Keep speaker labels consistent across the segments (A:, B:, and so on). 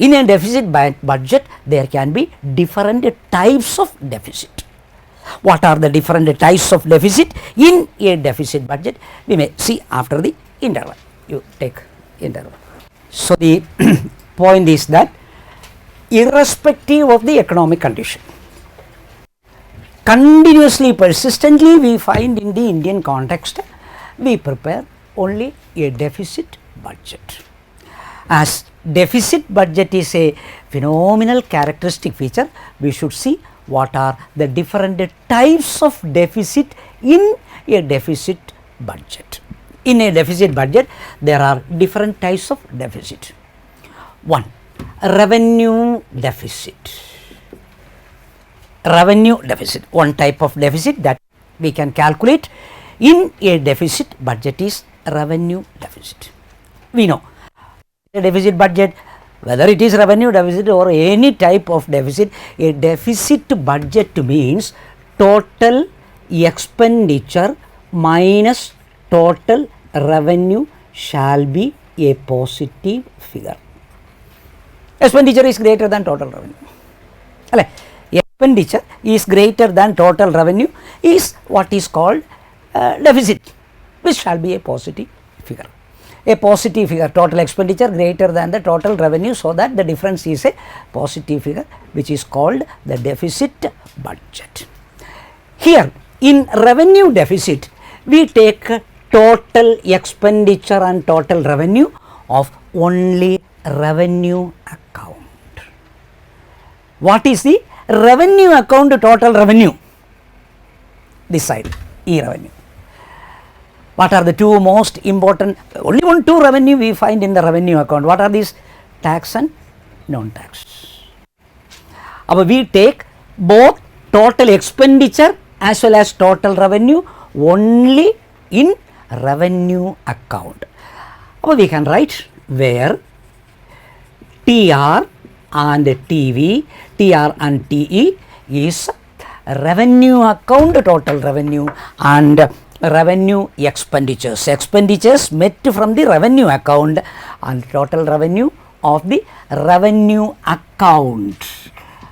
A: In a deficit budget, there can be different types of deficit. What are the different types of deficit in a deficit budget? We may see after the interval. You take interval. So, the point is that irrespective of the economic condition, continuously, persistently we find in the Indian context, we prepare only a deficit budget. As deficit budget is a phenomenal characteristic feature, we should see what are the different types of deficit in a deficit budget. In a deficit budget, there are different types of deficit. 1. Revenue deficit. Revenue deficit, one type of deficit that we can calculate in a deficit budget is revenue deficit. We know a deficit budget, whether it is revenue deficit or any type of deficit, a deficit budget means total expenditure minus total revenue shall be a positive figure. Expenditure is greater than total revenue. Expenditure is greater than total revenue is what is called deficit, which shall be a positive figure. A positive figure, total expenditure greater than the total revenue, so that the difference is a positive figure, which is called the deficit budget. Here in revenue deficit, we take total expenditure and total revenue of only revenue account. What is the revenue account total revenue? This side, e-revenue. What are the two most important? Only two revenue we find in the revenue account. What are these? Tax and non-tax. We take both total expenditure as well as total revenue only in revenue account. We can write where TR and TV, TR and TE is revenue account total revenue and revenue expenditures. Expenditures met from the revenue account and total revenue of the revenue account.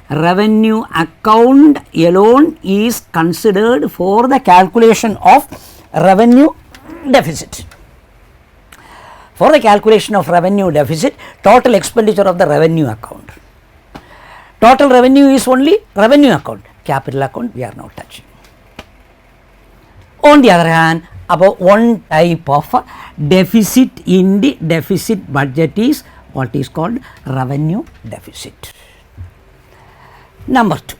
A: Revenue account alone is considered for the calculation of revenue deficit. For the calculation of revenue deficit, total expenditure of the revenue account. Total revenue is only revenue account. Capital account we are not touching. On the other hand, about one type of deficit in the deficit budget is what is called revenue deficit. Number 2,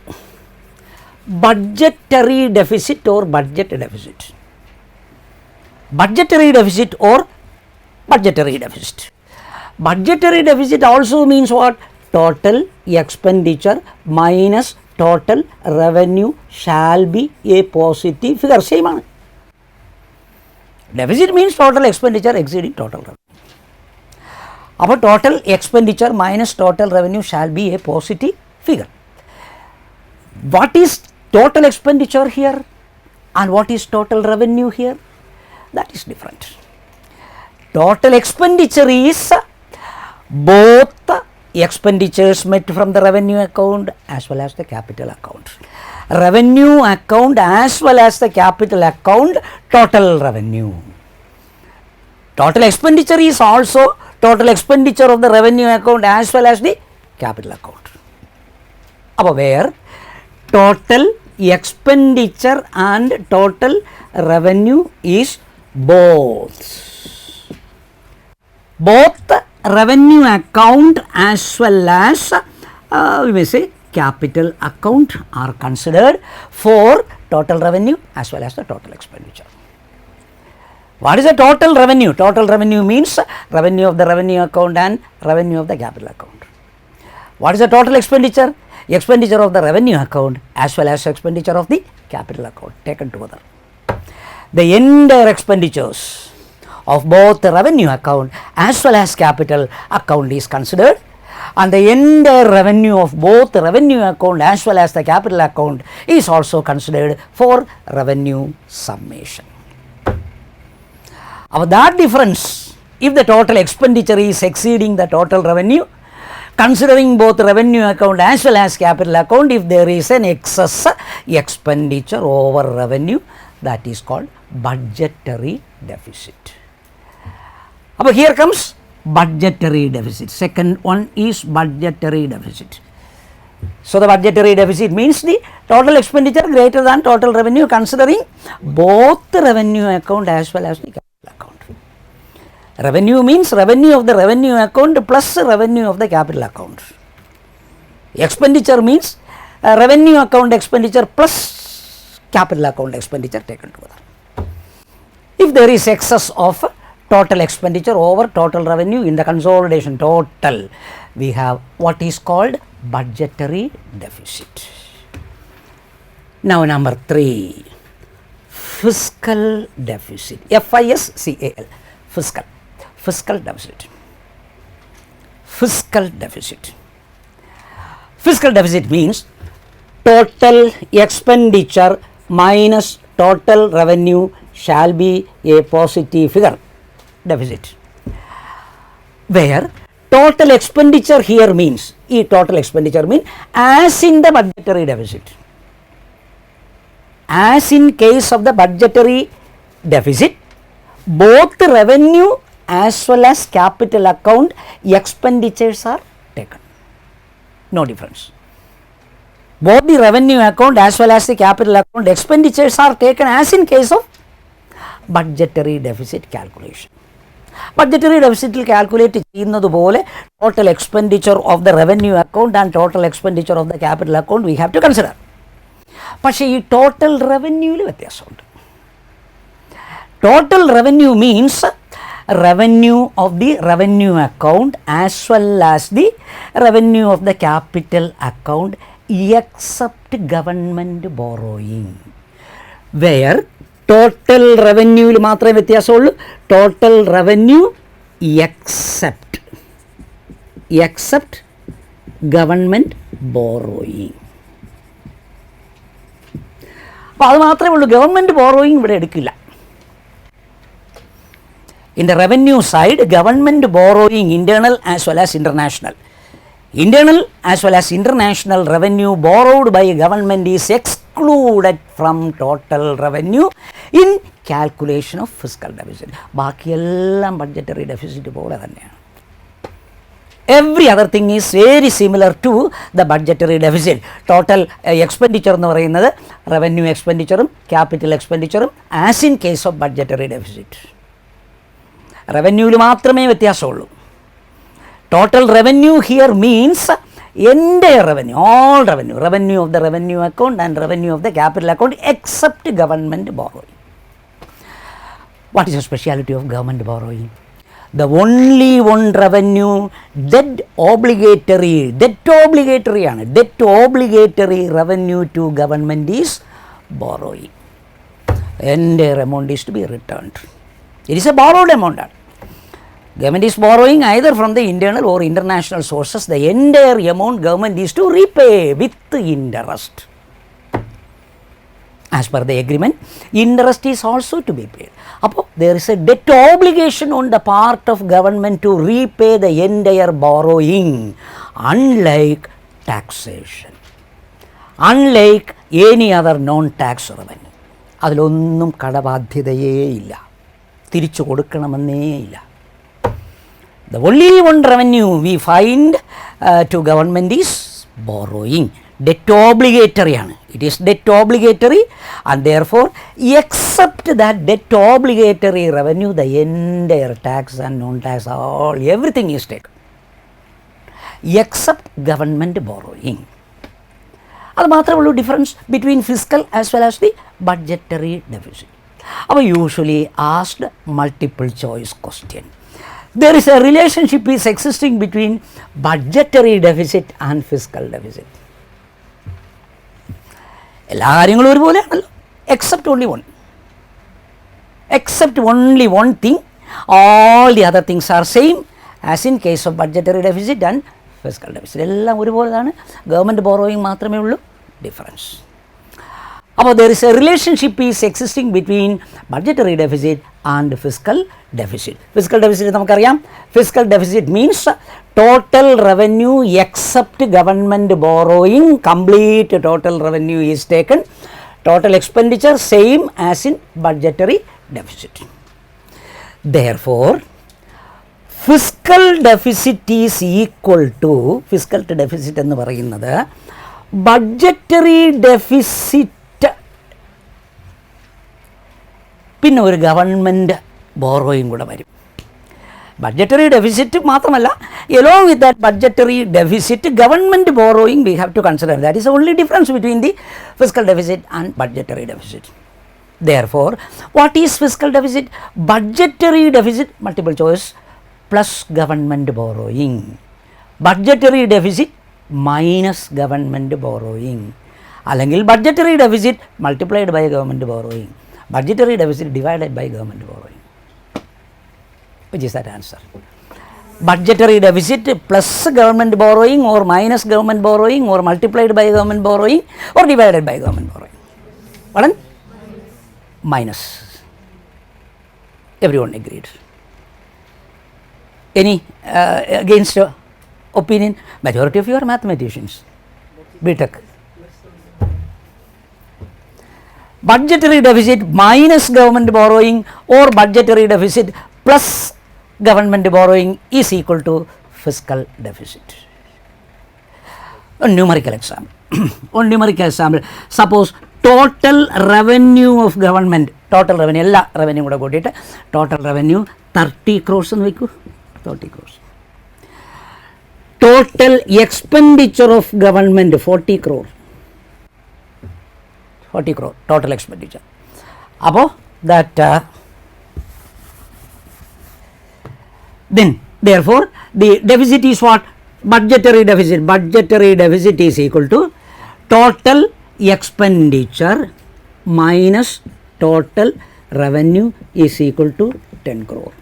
A: budgetary deficit or budget deficit. Budgetary deficit or budgetary deficit. Budgetary deficit also means what? Total expenditure minus total revenue shall be a positive figure. Same. Deficit means total expenditure exceeding total revenue. Our total expenditure minus total revenue shall be a positive figure. What is total expenditure here and what is total revenue here? That is different. Total expenditure is both expenditures met from the revenue account as well as the capital account. Revenue account as well as the capital account total revenue. Total expenditure is also total expenditure of the revenue account as well as the capital account. Where total expenditure and total revenue is both. Both revenue account as well as we may say capital account are considered for total revenue as well as the total expenditure. What is the total revenue? Total revenue means revenue of the revenue account and revenue of the capital account. What is the total expenditure? Expenditure of the revenue account as well as expenditure of the capital account taken together. The entire expenditures of both the revenue account as well as capital account is considered, and the entire revenue of both the revenue account as well as the capital account is also considered for revenue summation. That difference, if the total expenditure is exceeding the total revenue, considering both revenue account as well as capital account, if there is an excess expenditure over revenue, that is called budgetary deficit. But here comes budgetary deficit. Second one is budgetary deficit. So the budgetary deficit means the total expenditure greater than total revenue, considering both the revenue account as well as the capital account. Revenue means revenue of the revenue account plus revenue of the capital account. Expenditure means revenue account expenditure plus capital account expenditure taken together. If there is excess of total expenditure over total revenue in the consolidation total, we have what is called budgetary deficit. Now number 3, fiscal deficit. FISCAL, fiscal deficit. Fiscal deficit. Fiscal deficit means total expenditure minus total revenue shall be a positive figure, deficit, where total expenditure here means, total expenditure means as in the budgetary deficit. As in case of the budgetary deficit, both the revenue as well as capital account expenditures are taken. No difference. Both the revenue account as well as the capital account expenditures are taken as in case of budgetary deficit calculation. Budgetary deficit calculate ചെയ്യുന്നത് പോലെ total expenditure of the revenue account and total expenditure of the capital account we have to consider. പക്ഷേ ഈ total revenue വ്യത്യാസമുണ്ട്. Total revenue means revenue of the revenue account as well as the revenue of the capital account except government borrowing, where total revenue മാത്രമേ വ്യത്യാസമുള്ളൂ. Total revenue except government borrowing. അപ്പോൾ അത് മാത്രമേ ഉള്ളൂ. Government borrowing ഇവിടെ എടുക്കില്ല. In the revenue side, government borrowing internal as well as international. Internal as well as international revenue borrowed by government is excluded from total revenue in calculation of fiscal deficit. ബാക്കിയെല്ലാം budgetary deficit പോലെ തന്നെയാണ്. Every other thing is very similar to the budgetary deficit. Total expenditure എന്ന് പറയുന്നത് revenue expenditure capital expenditure as in case of budgetary deficit. റവന്യൂവിൽ മാത്രമേ വ്യത്യാസമുള്ളൂ. Total revenue here means entire revenue, all revenue, revenue of the revenue account and revenue of the capital account except government borrowing. What is the speciality of government borrowing? The only one revenue debt obligatory ആണ്. Debt obligatory revenue to government is borrowing. Entire amount is to be returned. It is a borrowed amount. Government is borrowing either from the internal or international sources. The entire amount government is to repay with interest. As per the agreement, interest is also to be paid. Appo there is a debt obligation on the part of government to repay the entire borrowing, unlike taxation, unlike any other non-tax revenue. അതിലൊന്നും കടബാധ്യതയേ ഇല്ല, തിരിച്ചു കൊടുക്കണമെന്നേ ഇല്ല. The only one revenue we find to government is borrowing. Debt obligatory ആണ്. It is debt obligatory and therefore except that debt obligatory revenue, the entire tax and non-tax, all everything is taken except government borrowing. അത് മാത്രമേ ഉള്ളൂ difference between fiscal as well as the budgetary deficit. അപ്പോൾ usually asked multiple choice question. There is a relationship is existing between budgetary deficit and fiscal deficit. എല്ലാ കാര്യങ്ങളും ഒരുപോലെയാണല്ലോ, except only one thing. All the other things are same as in case of budgetary deficit and fiscal deficit. എല്ലാം ഒരുപോലെയാണ്. Government borrowing മാത്രമേ ഉള്ളൂ difference. അപ്പോൾ there is a relationship is existing between budgetary deficit and fiscal deficit. Fiscal deficit നമുക്കറിയാം, fiscal deficit means total revenue except government borrowing, complete total revenue is taken, total expenditure same as in budgetary deficit. Therefore, fiscal deficit is equal to, fiscal deficit എന്ന് പറയുന്നത് budgetary deficit പിന്നെ ഒരു government ബോറോയും കൂടെ വരും. Budgetary deficit മാത്രമല്ല, along with that budgetary deficit government borrowing we have to consider. That is only difference between the fiscal deficit and budgetary deficit. Therefore, what is fiscal deficit? Budgetary deficit, multiple choice, plus government borrowing. Budgetary deficit minus government borrowing. അല്ലെങ്കിൽ budgetary deficit multiplied by government borrowing. Budgetary deficit divided by government borrowing. Which is that answer? Budgetary deficit plus government borrowing or minus government borrowing or multiplied by government borrowing or divided by government borrowing. Pardon? Minus. Everyone agreed. Any against opinion? Majority of you are mathematicians. B.Tech. Budgetary deficit minus government borrowing or budgetary deficit plus government borrowing is equal to fiscal deficit. A numerical example. One numerical example. Suppose total revenue of government, total revenue, all revenue kuda kodite, total revenue 30 crores ennu vekku, 30 crores. Total expenditure of government 40 crore. 40 crore total expenditure. Above that, then therefore the deficit is what? Budgetary deficit. Budgetary deficit is equal to total expenditure minus total revenue is equal to 10 crore.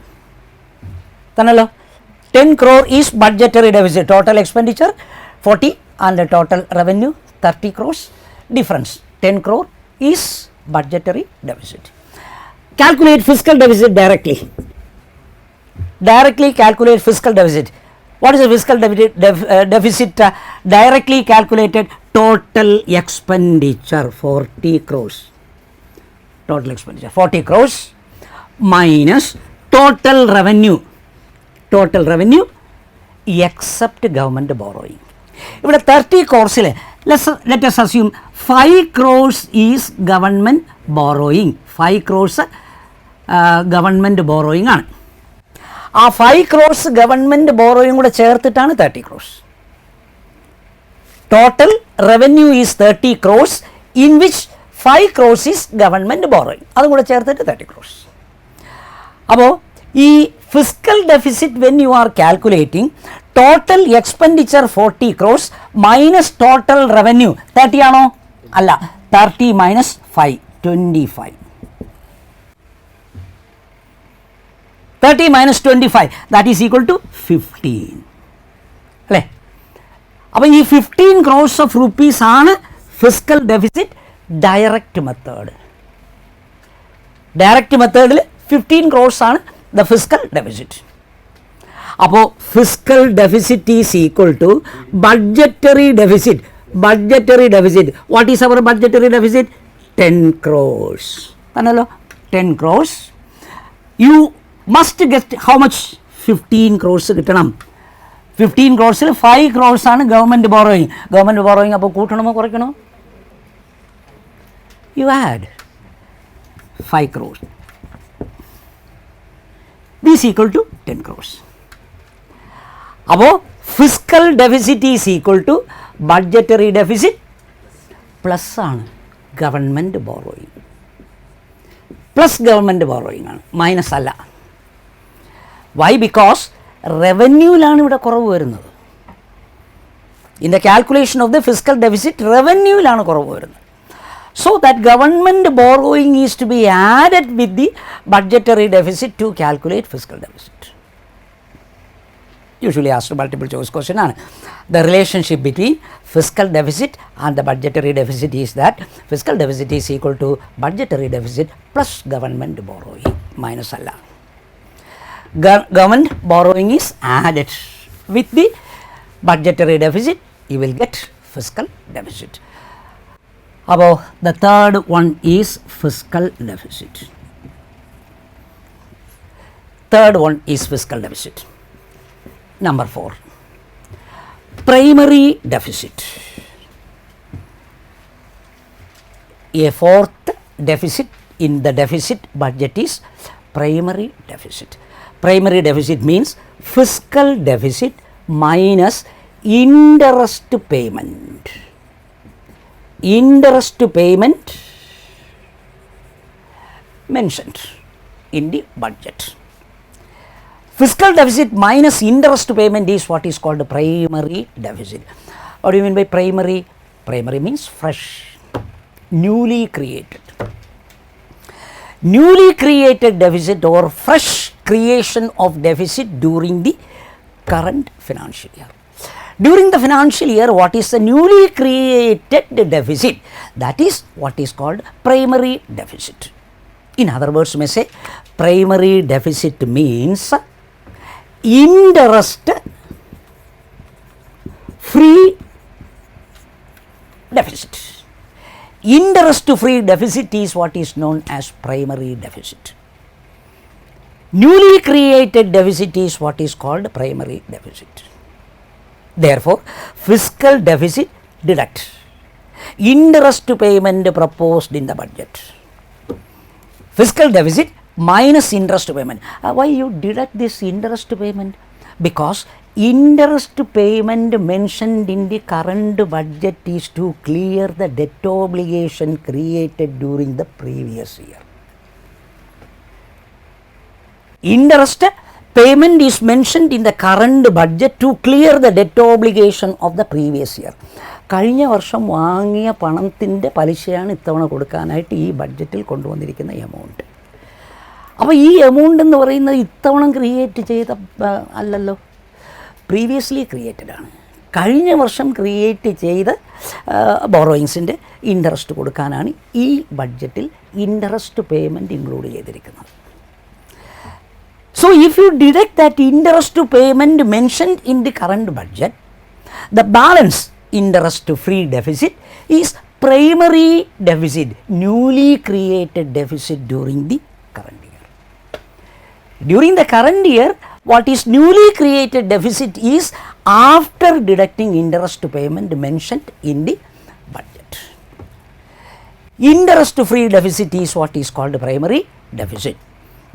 A: Tanalo 10 crore is budgetary deficit. Total expenditure 40 and the total revenue 30 crores. Difference 10 crore is budgetary deficit. Calculate fiscal deficit directly. Directly calculate fiscal deficit. What is the fiscal deficit? Directly calculated total expenditure 40 crores. Total expenditure 40 crores minus total revenue. Total revenue except government borrowing. ഇവിടെ 30 crores let us assume 5 crores is government borrowing. 5 crores government borrowing ആണ്. ആ 5 crores government ബോറോയും കൂടെ ചേർത്തിട്ടാണ് 30 crores. Total revenue is 30 crores in which 5 crores is government borrowing. അതും കൂടെ ചേർത്തിട്ട് 30 crores. അപ്പോൾ ഈ physical deficit when you are calculating total expenditure 40 crores minus total revenue 30 ആണോ? അല്ല, 30 minus 5 25. 30 minus 25 that is equal to 15 അല്ലേ? അപ്പോൾ ഈ 15 crores of rupees ആണ് fiscal deficit direct method. Direct മെത്തേഡിൽ 15 crores ആണ് ദ ഫിസിക്കൽ ഡെഫിസിറ്റ്. അപ്പോൾ fiscal deficit is equal to budgetary deficit. Budgetary deficit what is our budgetary deficit? 10 crores ആണല്ലോ. 10 crores. You must get how much? 15 crores കിട്ടണം. 15 crores 5 crores ആണ് government borrowing. Government borrowing അപ്പോൾ കൂട്ടണമോ കുറയ്ക്കണോ? You add 5 crores. This equal to 10 crores. അപ്പോൾ fiscal deficit is equal to budgetary deficit plus ആണ് government borrowing. Plus government borrowing ആണ്, minus അല്ല. Why? Because റവന്യൂവിലാണ് ഇവിടെ കുറവ് വരുന്നത്. In the calculation of the fiscal deficit റവന്യൂവിലാണ് കുറവ് വരുന്നത്. So that government borrowing is to be added with the budgetary deficit to calculate fiscal deficit. Usually asked multiple choice question ആണ്. The relationship between fiscal deficit and the budgetary deficit is that fiscal deficit is equal to budgetary deficit plus government borrowing minus alla. Government borrowing is added with the budgetary deficit, you will get fiscal deficit. Above the third one is fiscal deficit. Third one is fiscal deficit. Number 4, primary deficit. A fourth deficit in the deficit budget is primary deficit. Primary deficit means fiscal deficit minus interest payment. Interest payment mentioned in the budget. Fiscal deficit minus interest payment is what is called primary deficit. What do you mean by primary? Primary means fresh, newly created. Newly created deficit or fresh creation of deficit during the current financial year. During the financial year, what is the newly created deficit? That is what is called primary deficit. In other words, may say primary deficit means interest free deficit. Interest free deficit is what is known as primary deficit. Newly created deficit is what is called primary deficit. Therefore, fiscal deficit deduct interest payment proposed in the budget. Fiscal deficit minus interest payment. Why you deduct this interest payment? Because interest payment mentioned in the current budget is to clear the debt obligation created during the previous year. Interest payment is mentioned in the current budget to clear the debt obligation of the previous year. കഴിഞ്ഞ വർഷം വാങ്ങിയ പണത്തിൻ്റെ പലിശയാണ് ഇത്തവണ കൊടുക്കാനായിട്ട് ഈ ബഡ്ജറ്റിൽ കൊണ്ടുവന്നിരിക്കുന്ന amount. അപ്പോൾ ഈ എമൗണ്ട് എന്ന് പറയുന്നത് ഇത്തവണ ക്രിയേറ്റ് ചെയ്ത അല്ലല്ലോ, പ്രീവിയസ്ലി ക്രിയേറ്റഡ് ആണ്. കഴിഞ്ഞ വർഷം ക്രിയേറ്റ് ചെയ്ത ബോറോയിങ്സിൻ്റെ ഇൻട്രസ്റ്റ് കൊടുക്കാനാണ് ഈ ബഡ്ജറ്റിൽ ഇൻട്രസ്റ്റ് പേയ്മെൻറ്റ് ഇൻക്ലൂഡ് ചെയ്തിരിക്കുന്നത്. So, if you deduct that interest payment mentioned in the current budget, the balance interest free deficit is primary deficit, newly created deficit during the current year. During the current year, what is newly created deficit is after deducting interest payment mentioned in the budget. Interest free deficit is what is called primary deficit.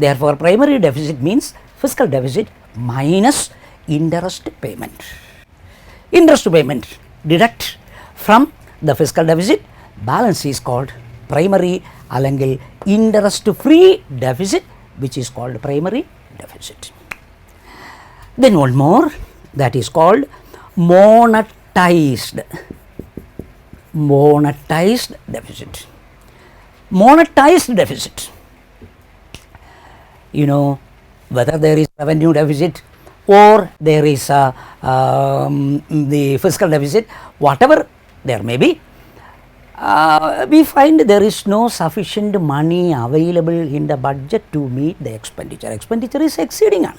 A: Therefore, primary deficit means fiscal deficit minus interest payment. Interest payment deduct from the fiscal deficit, balance is called primary അല്ലെങ്കിൽ interest free deficit, which is called primary deficit. Then one more, that is called monetized deficit. Monetized deficit. You know, whether there is revenue deficit or there is the fiscal deficit, whatever there may be, we find there is no sufficient money available in the budget to meet the expenditure. Expenditure is exceeding on,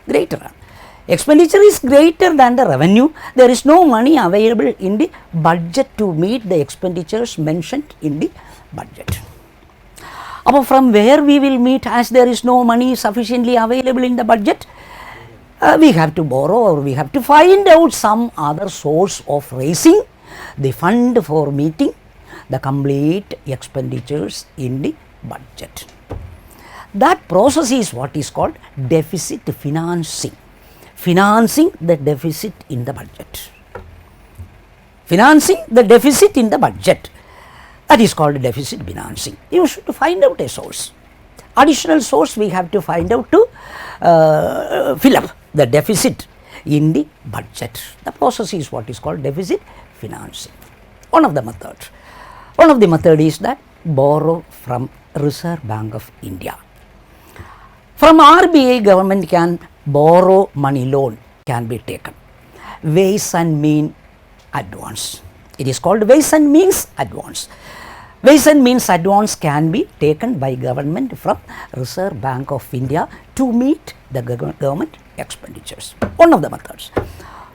A: greater on. Expenditure is greater than the revenue. There is no money available in the budget to meet the expenditures mentioned in the budget. But from where we will meet, as there is no money sufficiently available in the budget, we have to borrow or we have to find out some other source of raising the fund for meeting the complete expenditures in the budget. That process is what is called deficit financing. Financing the deficit in the budget. Financing the deficit in the budget. That is called deficit financing. You should find out a source. Additional source we have to find out to fill up the deficit in the budget. The process is what is called deficit financing. One of the methods. One of the method is that borrow from Reserve Bank of India. From RBI, government can borrow money, loan can be taken. Ways and mean advance. It is called ways and means advance. Ways and means advance can be taken by government from Reserve Bank of India to meet the government expenditures. One of the methods.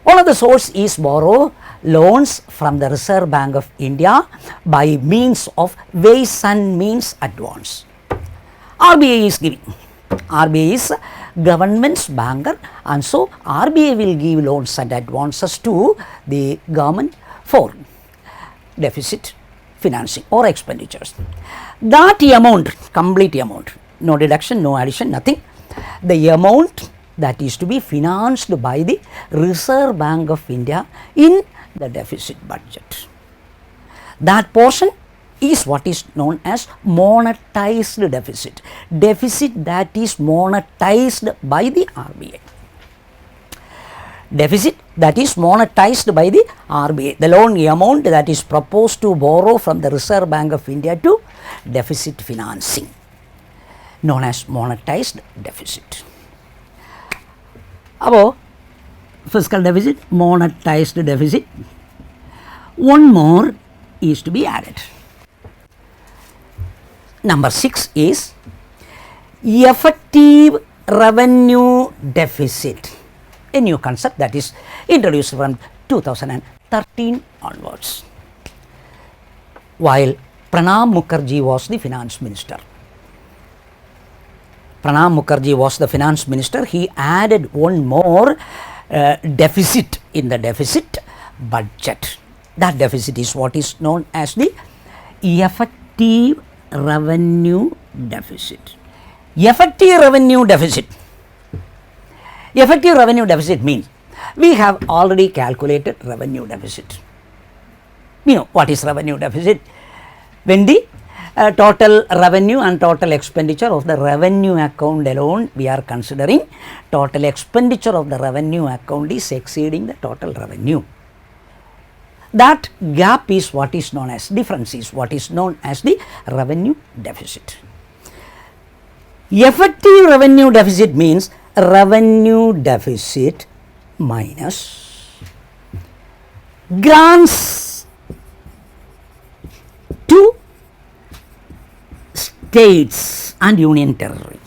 A: One of the source is borrow loans from the Reserve Bank of India by means of ways and means advance. RBI is giving. RBI is government's banker, and so RBI will give loans and advances to the government for deficit financing or expenditures. That amount, complete amount, no deduction, no addition, nothing. The amount that is to be financed by the Reserve Bank of India in the deficit budget. That portion is what is known as monetized deficit. Deficit that is monetized by the RBI. Deficit that is monetized by the RBI. The loan amount that is proposed to borrow from the Reserve Bank of India to deficit financing, known as monetized deficit. Above fiscal deficit, monetized deficit. One more is to be added. Number 6 is effective revenue deficit, a new concept that is introduced from 2013 onwards, while Pranab Mukherjee was the finance minister. Pranab Mukherjee was the finance minister. He added one more deficit in the deficit budget. That deficit is what is known as the effective revenue deficit. Effective revenue deficit. Effective revenue deficit means we have already calculated revenue deficit. You know what is revenue deficit? When the total revenue and total expenditure of the revenue account alone we are considering, total expenditure of the revenue account is exceeding the total revenue. That gap is what is known as, difference is what is known as the revenue deficit. Effective revenue deficit means revenue deficit minus grants to states and union territory.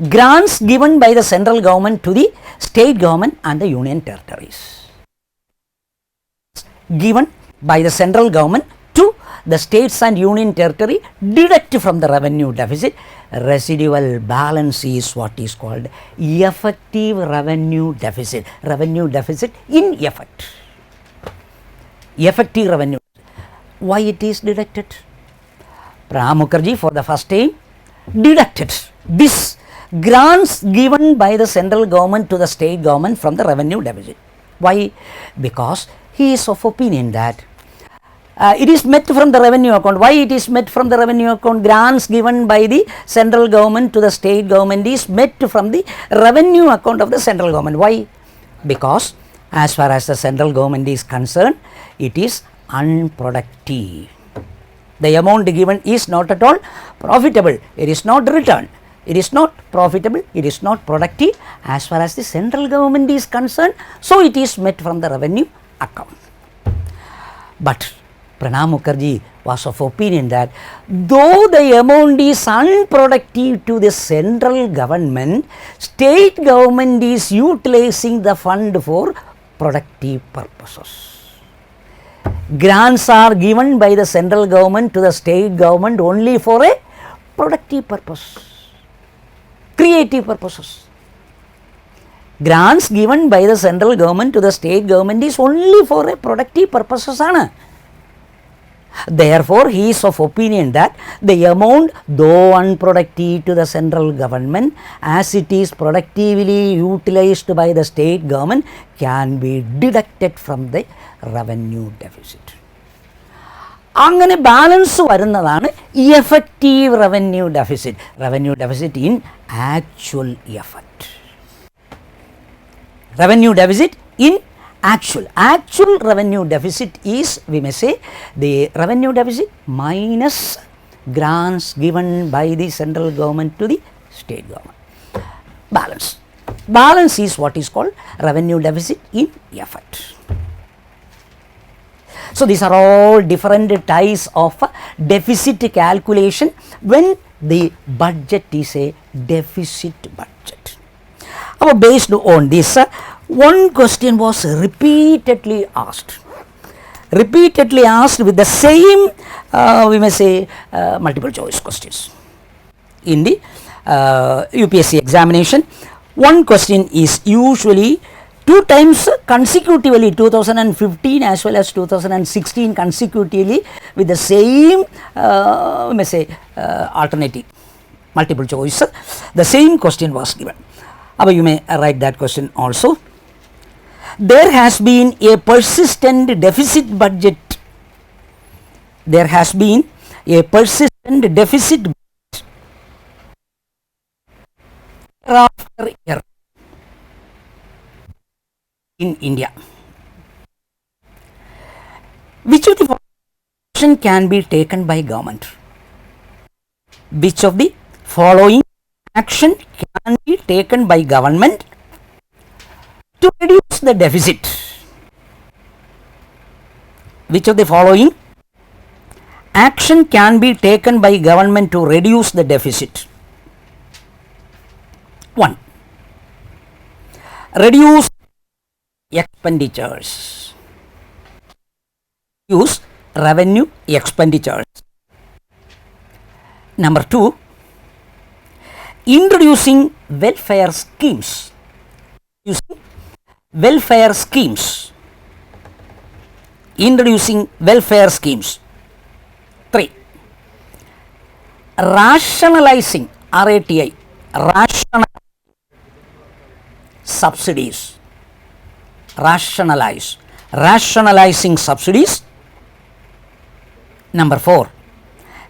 A: Grants given by the central government to the state government and the union territories. Given by the central government to the states and union territory, deduct from the revenue deficit, residual balance is what is called effective revenue deficit. Revenue deficit in effect. Effective revenue. Why it is deducted? Pranab Mukherjee for the first time deducted this grants given by the central government to the state government from the revenue deficit. Why? Because he is of opinion that it is met from the revenue account. Why it is met from the revenue account? Grants given by the central government to the state government is met from the revenue account of the central government. Why? Because as far as the central government is concerned, it is unproductive. The amount given is not at all profitable. It is not returned. It is not profitable. It is not productive as far as the central government is concerned. So it is met from the revenue account. But Pranab Mukherjee was of opinion that though the amount is unproductive to the central government, state government is utilizing the fund for productive purposes. Grants are given by the central government to the state government only for a productive purpose, creative purposes. Grants given by the central government to the state government is only for a productive purposes. Therefore, he is of opinion that the amount, though unproductive to the central government, as it is productively utilized by the state government, can be deducted from the revenue deficit. അങ്ങനെ balance വരുന്നതാണ് effective revenue deficit. Revenue deficit in actual effect. Revenue deficit in actual revenue deficit is, we may say, the revenue deficit minus grants given by the central government to the state government. Balance is what is called revenue deficit in effect. So, these are all different types of deficit calculation when the budget is a deficit budget. Based on this, one question was repeatedly asked with the same we may say multiple choice questions in the UPSC examination. One question is usually 2 times consecutively, 2015 as well as 2016 consecutively with the same we may say alternative multiple choice. The same question was given. You may write that question also. There has been a persistent deficit budget. There has been a persistent deficit budget year after year in India. Which of the following can be taken by government? Which of the following action can be taken by government to reduce the deficit? Which of the following action can be taken by government to reduce the deficit? 1. Reduce expenditures. Use revenue expenditures. Number 2. Introducing welfare schemes. Using welfare schemes. Introducing welfare schemes. 3. Rationalizing RATI. Subsidies. Rationalizing subsidies. Number 4.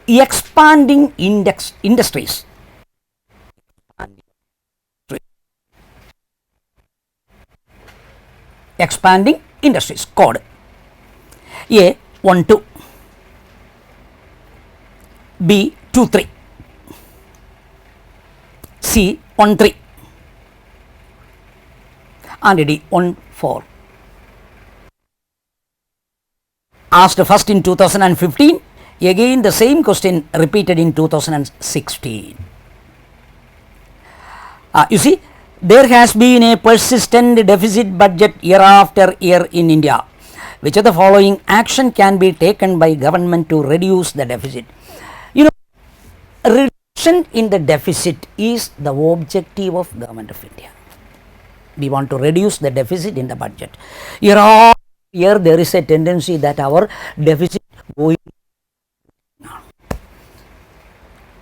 A: Expanding industries. Expanding industries. Code A 1 2, B 2 3, C 1 3, and D 1 4. Asked first in 2015, again the same question repeated in 2016. You see, there has been a persistent deficit budget year after year in India. Which of the following action can be taken by government to reduce the deficit? You know, reduction in the deficit is the objective of government of India. We want to reduce the deficit in the budget. Year after year there is a tendency that our deficit going on.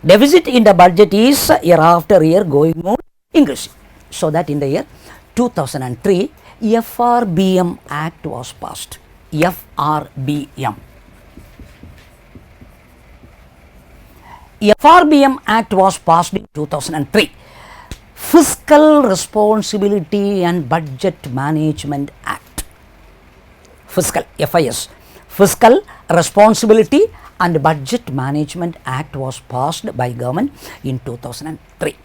A: Deficit in the budget is year after year going on increasing. So that in the year 2003, FRBM Act was passed. FRBM Act was passed in 2003. Fiscal Responsibility and Budget Management Act. Fiscal, FIS. Fiscal Responsibility and Budget Management Act was passed by government in 2003.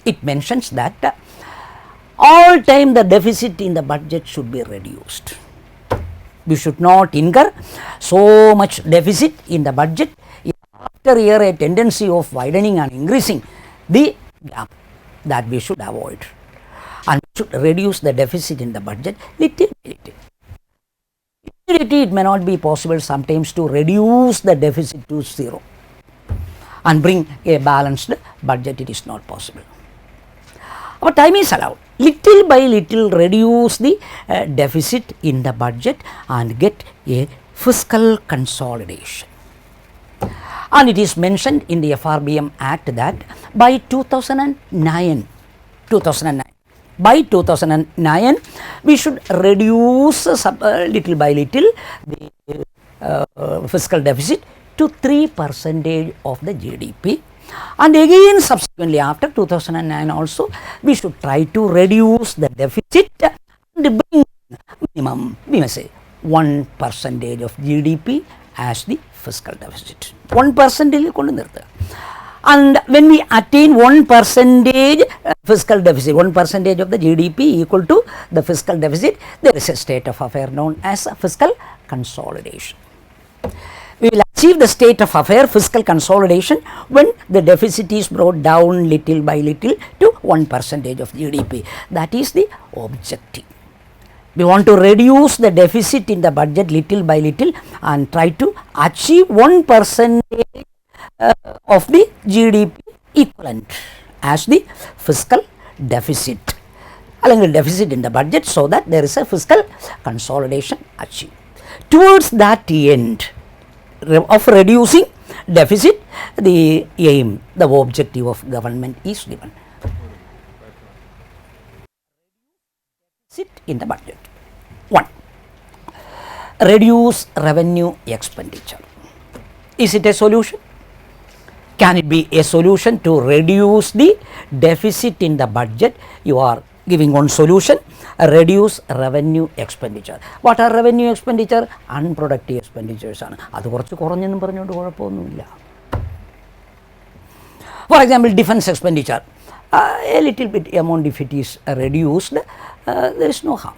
A: It mentions that all time the deficit in the budget should be reduced. We should not incur so much deficit in the budget. After year a tendency of widening and increasing the gap, that we should avoid, and we should reduce the deficit in the budget little by little. Immediately it may not be possible sometimes to reduce the deficit to zero and bring a balanced budget. It is not possible. Our time is allowed. Little by little reduce the deficit in the budget and get a fiscal consolidation. And it is mentioned in the FRBM Act that by 2009, we should reduce little by little the fiscal deficit to 3% of the GDP. And again subsequently after 2009 also we should try to reduce the deficit and bring minimum, we may say 1% of GDP as the fiscal deficit. 1% and when we attain 1% fiscal deficit, 1% of the GDP equal to the fiscal deficit, there is a state of affair known as fiscal consolidation. We will achieve the state of affair, fiscal consolidation, when the deficit is brought down little by little to 1% of GDP. That is the objective. We want to reduce the deficit in the budget little by little and try to achieve 1% of the GDP equivalent as the fiscal deficit, along deficit in the budget, so that there is a fiscal consolidation achieved. Towards that end of reducing deficit, the aim, the objective of government is given. Sit in the budget. 1. Reduce revenue expenditure. Is it a solution? Can it be a solution to reduce the deficit in the budget? You are giving one solution, reduce revenue expenditure. What are revenue expenditure? Unproductive expenditures. For example, defense expenditure. A little bit amount, if it is reduced, there is no harm.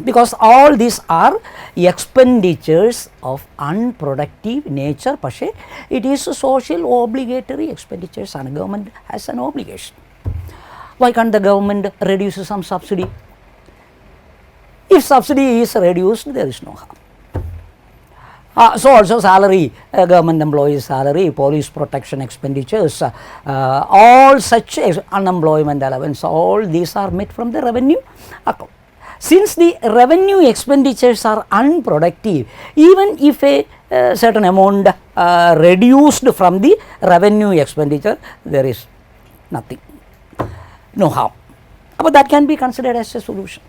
A: Because all these are expenditures of unproductive nature, പക്ഷേ it is social obligatory expenditures and government has an obligation. Why can't the government reduce some subsidy? If subsidy is reduced, there is no harm. So also salary, government employees salary, police protection expenditures, all such unemployment allowance, all these are met from the revenue account. Since the revenue expenditures are unproductive, even if a certain amount reduced from the revenue expenditure, there is nothing, no harm. But that can be considered as a solution.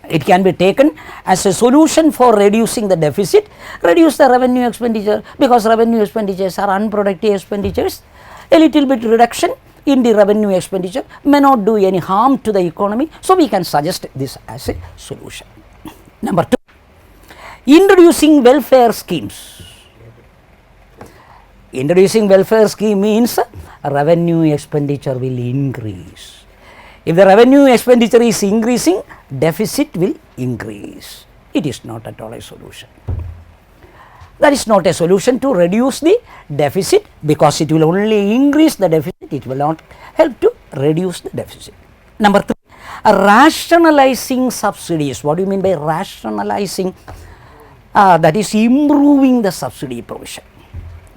A: It can be taken as a solution for reducing the deficit, reduce the revenue expenditure, because revenue expenditures are unproductive expenditures. A little bit reduction in the revenue expenditure may not do any harm to the economy, so we can suggest this as a solution. Number 2, introducing welfare schemes. Introducing welfare scheme means revenue expenditure will increase. If the revenue expenditure is increasing, deficit will increase. It is not at all a solution. That is not a solution to reduce the deficit, because it will only increase the deficit, it will not help to reduce the deficit. Number 3, rationalizing subsidies. What do you mean by rationalizing? That is improving the subsidy provision.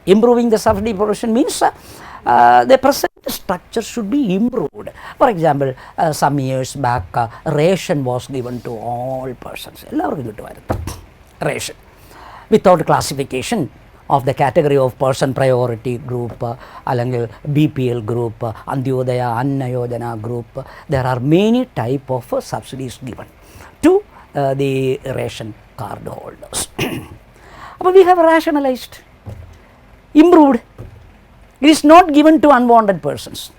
A: Improving the subsidy provision means the present structure should be improved. For example, some years back, ration was given to all persons. Ration. Without classification of the category of person priority group, along BPL group, Antyodaya, Anna Yojana group, there are many type of subsidies given to the ration card holders. But we have rationalized, improved. It is not given to unwanted persons.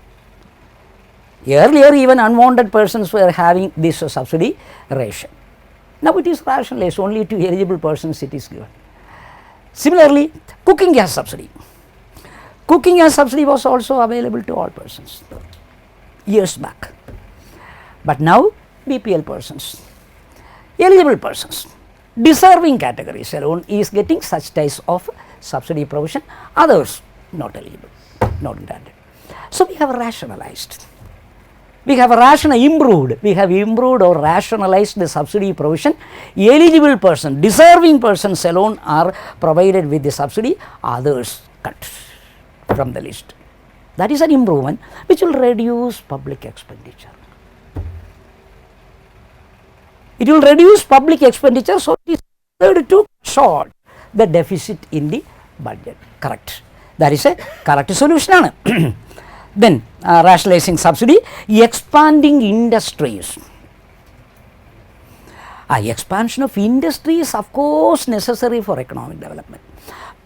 A: Earlier, even unwanted persons were having this subsidy ration. Now it is rationalized, only to eligible persons it is given. Similarly, cooking gas subsidy. Cooking gas subsidy was also available to all persons years back. But now BPL persons, eligible persons, deserving categories alone is getting such types of subsidy provision, others not eligible, not granted. So we have rationalized. We have improved. We have improved or rationalized the subsidy provision. Eligible person, deserving persons alone are provided with the subsidy, others cut from the list. That is an improvement which will reduce public expenditure. It will reduce public expenditure, so it is considered to short the deficit in the budget. Correct. That is a correct solution. Then rationalizing subsidy, expanding industries. Expansion of industry is of course necessary for economic development.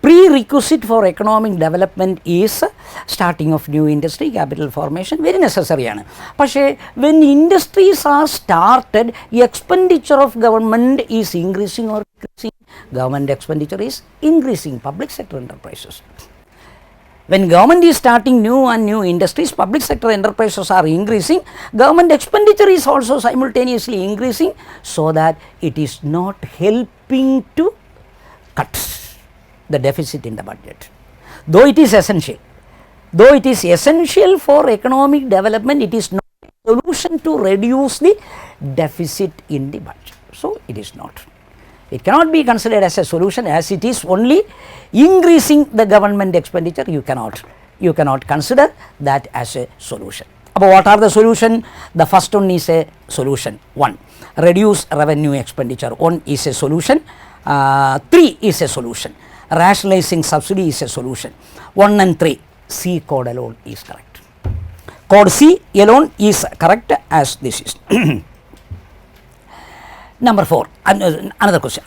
A: Prerequisite for economic development is starting of new industry, capital formation, very necessary. But when industries are started, expenditure of government is increasing or decreasing. Government expenditure is increasing, public sector enterprises. When government is starting new industries, public sector enterprises are increasing, government expenditure is also simultaneously increasing, so that it is not helping helping to cut the deficit in the budget. Though it is essential for economic development, it is not a solution to reduce the deficit in the budget. So, it is not. It cannot be considered as a solution, as it is only increasing the government expenditure. You cannot consider that as a solution. But what are the solution? The first one is a solution. 1. Reduce revenue expenditure. 1 is a solution. 3 is a solution. Rationalizing subsidy is a solution. 1 and 3. C code alone is correct. Code C alone is correct as this is. Number 4. Another question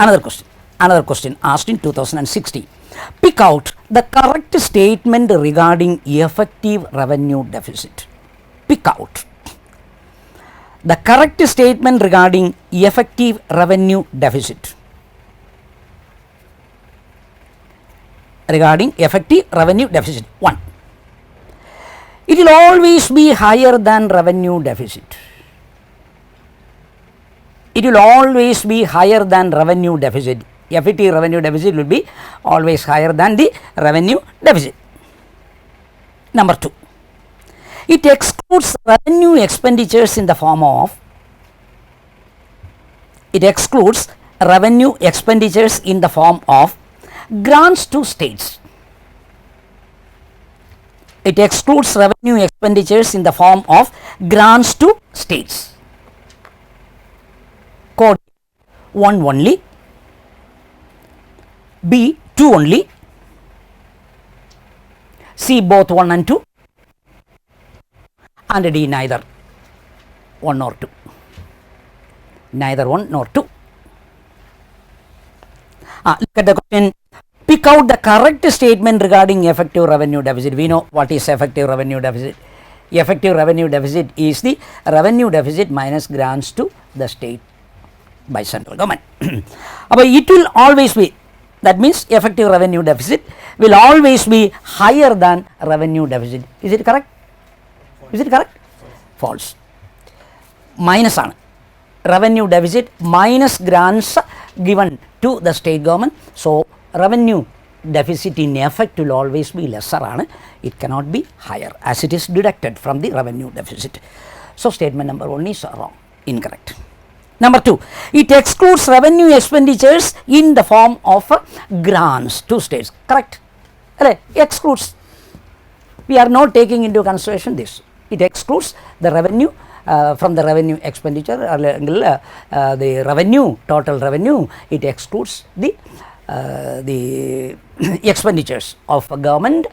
A: asked in 2016. Pick out the correct statement regarding effective revenue deficit. Pick out the correct statement regarding effective revenue deficit. Regarding effective revenue deficit. 1. It will always be higher than revenue deficit. It will always be higher than revenue deficit. Effective revenue deficit will be always higher than the revenue deficit. Number 2. It excludes revenue expenditures in the form of grants to states. It excludes revenue expenditures in the form of grants to states. Code 1 only, B 2 only, C both 1 and 2, and D neither 1 nor 2. Neither 1 nor 2. Look at the question. Pick out the correct statement regarding effective revenue deficit. We know what is effective revenue deficit. Effective revenue deficit is the revenue deficit minus grants to the state by central government. But it will always be, that means effective revenue deficit will always be higher than revenue deficit. Is it correct? Is it correct? False. Minus on revenue deficit minus grants given to the state government. So, revenue deficit in effect will always be lesser. It cannot be higher as it is deducted from the revenue deficit. So, statement number 1 is wrong, incorrect. Number 2, it excludes revenue expenditures in the form of grants to states. Correct? Excludes. We are not taking into consideration this. It excludes the revenue from the revenue expenditure, the revenue, total revenue. It excludes the expenditures of government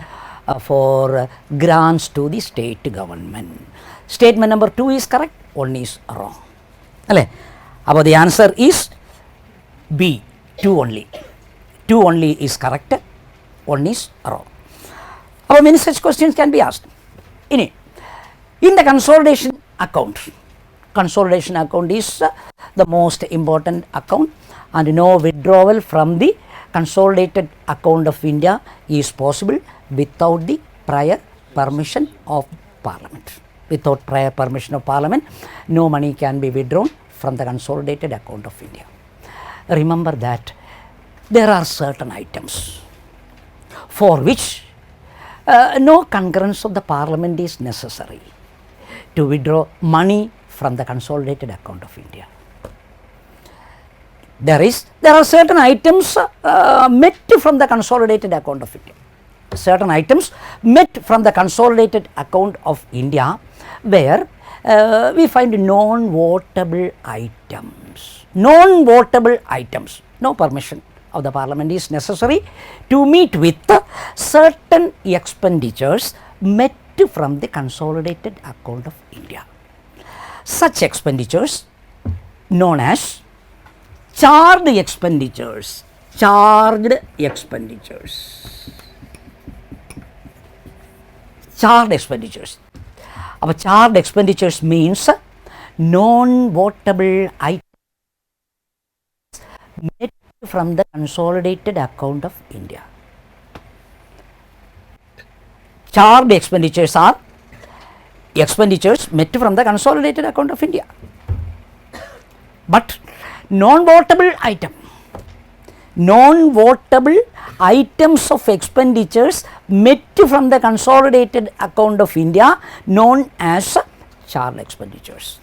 A: for grants to the state government. Statement number 2 is correct, 1 is wrong. About the answer is B, 2 only. 2 only is correct, 1 is wrong. About many such questions can be asked. In the consolidation account is the most important account, and no withdrawal from the consolidated account of India is possible without the prior permission of Parliament. Without prior permission of Parliament, no money can be withdrawn from the consolidated account of India. Remember that there are certain items for which no concurrence of the Parliament is necessary to withdraw money from the consolidated account of India. There are certain items met from the consolidated account of India. Certain items met from the consolidated account of India where we find non-votable items. Non-votable items. No permission of the Parliament is necessary to meet with certain expenditures met from the consolidated account of India. Such expenditures known as charged expenditures. Charged expenditures. Charged expenditures. Our charged expenditures means non-votable items met from the consolidated account of India. Charged expenditures are expenditures met from the consolidated account of India. But non-votable item non-votable items of expenditures met from the consolidated account of India known as charged expenditures.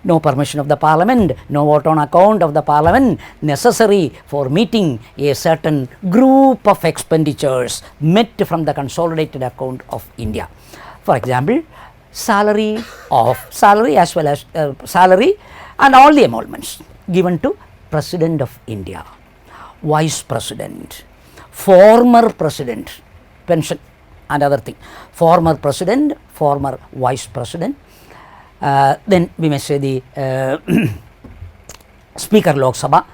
A: No permission of the parliament, no vote on account of the parliament necessary for meeting a certain group of expenditures met from the consolidated account of India. For example, salary as well as salary and all the emoluments given to President of India, Vice President, former President, pension and other thing, former President, former Vice President, then we may say the Speaker Lok Sabha,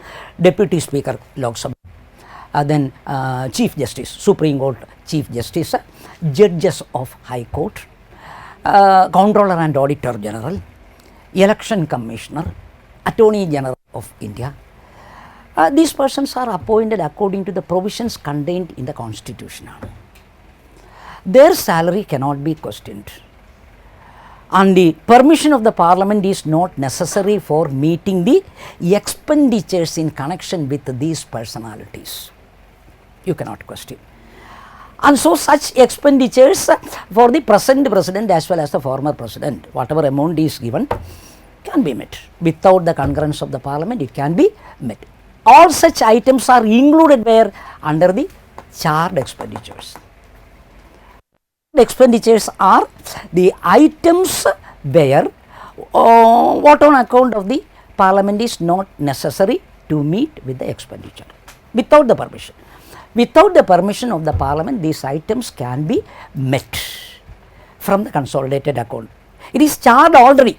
A: Deputy Speaker Lok Sabha, then Chief Justice, Supreme Court Chief Justice, Judges of High Court, Comptroller and Auditor General, Election Commissioner, Attorney General of India. These persons are appointed according to the provisions contained in the Constitution. Their salary cannot be questioned, and the permission of the parliament is not necessary for meeting the expenditures in connection with these personalities. You cannot question. And so such expenditures for the present president as well as the former president, whatever amount is given, can be met. Without the concurrence of the parliament, it can be met. All such items are included where? Under the charged expenditures. Expenditures are the items where what on account of the parliament is not necessary to meet with the expenditure without the permission. Without the permission of the parliament, these items can be met from the consolidated account. It is charged already.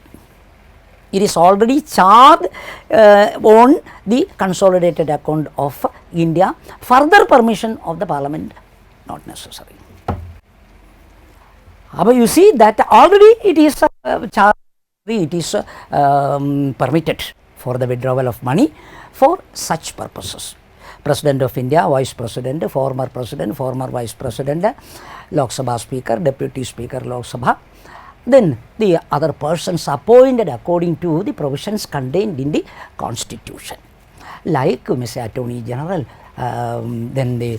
A: It is already charged on the consolidated account of India. Further permission of the parliament not necessary. But you see that already it is charged, it is permitted for the withdrawal of money for such purposes. President of India, Vice President, former Vice President, Lok Sabha Speaker, Deputy Speaker Lok Sabha, then the other persons appointed according to the provisions contained in the Constitution, like Mr. Attorney General, then the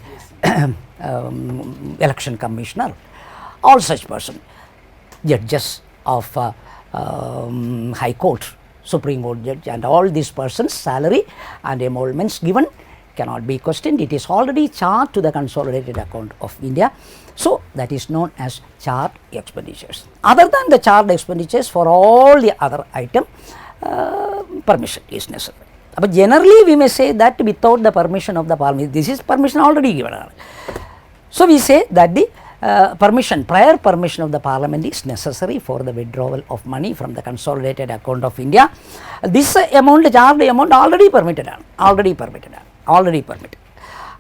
A: Election Commissioner, all such persons, judges of High Court, Supreme Court judge, and all these persons' salary and emoluments given cannot be questioned. It is already charged to the consolidated account of India. So that is known as charged expenditures. Other than the charged expenditures, for all the other item, permission is necessary. But generally we may say that without the permission of the parliament, this is permission already given. So we say that the prior permission of the parliament is necessary for the withdrawal of money from the consolidated account of India. This amount, charged amount, already permitted.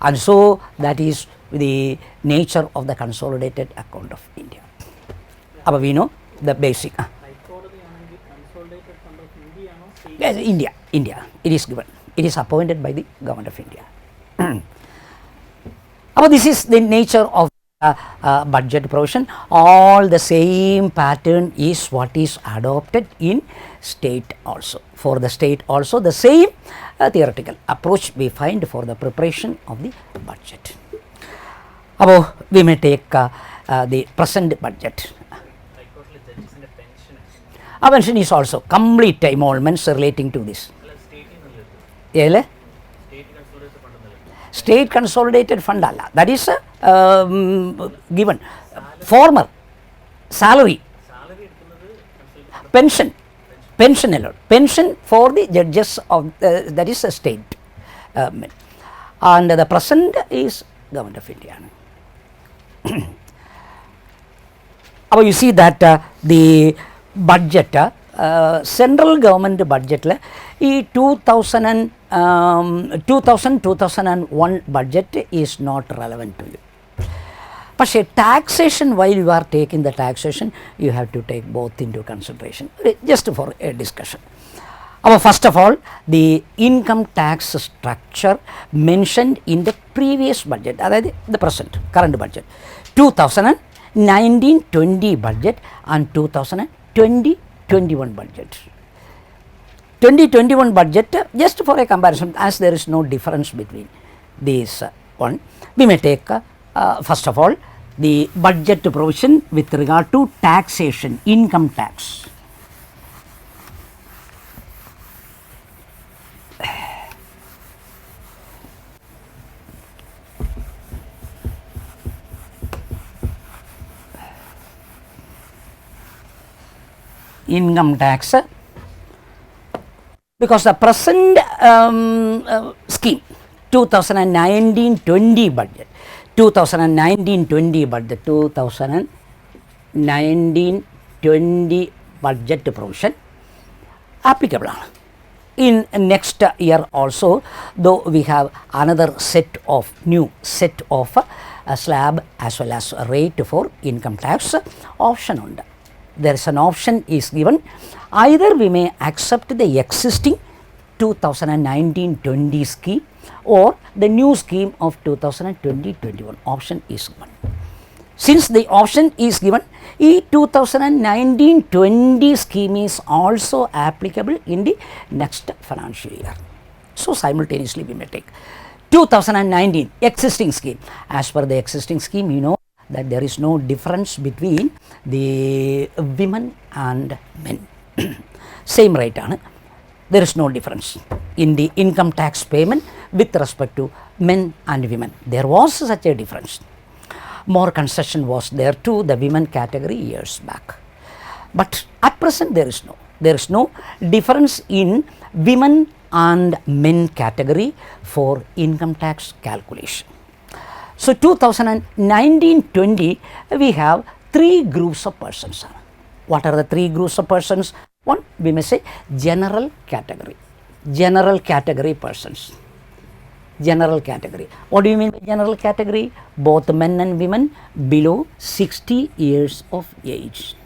A: And so that is the nature of the consolidated account of India. But we know the basic. Yes, India. It is given. It is appointed by the government of India. But this is the nature of budget provision. All the same pattern is what is adopted in state also. For the state also the same theoretical approach we find for the preparation of the budget. Above we may take the present budget. Pension is also complete emoluments relating to this. State consolidated fund alla, that is given. Former salary, pension alone, pension for the judges of that is a state, and the present is government of India. You see that the budget, central government budget, 2000-2001 budget is not relevant to you. But taxation, while you are taking the taxation, you have to take both into consideration, just for a discussion. First of all, the income tax structure mentioned in the previous budget, the present, current budget, 2019-20 budget and 2020-21 budget. 2021 budget, just for a comparison, as there is no difference between these one, we may take first of all the budget provision with regard to taxation, income tax. Income tax, because the present scheme 2019-20 budget, 2019-20 budget provision applicable in next year also, though we have another new set of slab as well as rate for income tax option ഉണ്ട്. There is an option is given, either we may accept the existing 2019-20 scheme or the new scheme of 2020-21 option is given. Since the option is given, the 2019-20 scheme is also applicable in the next financial year. So simultaneously we may take 2019 existing scheme. As per the existing scheme, you know that there is no difference between the women and men. Same rate, there is no difference in the income tax payment with respect to men and women. There was such a difference. More concession was there to the women category years back. But at present there is no difference in women and men category for income tax calculation. So 2019-20 we have three groups of persons. What are the three groups of persons? One, we may say general category persons. General category. What do you mean by general category? Both men and women below 60 years of age.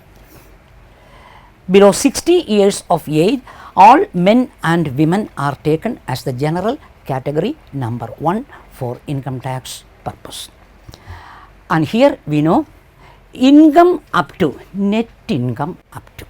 A: Below 60 years of age, all men and women are taken as the general category number 1 for income tax purpose. And here we know income up to, net income up to.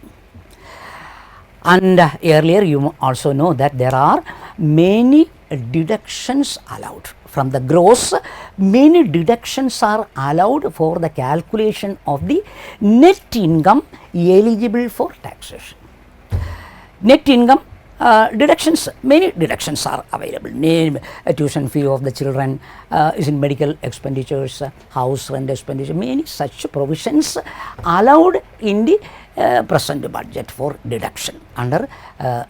A: And earlier you also know that there are many deductions allowed from the gross. Many deductions are allowed for the calculation of the net income eligible for taxation. Net income deductions, many deductions are available. Name tuition fee of the children, is in medical expenditures, house rent expenditure, many such provisions allowed in the present budget for deduction under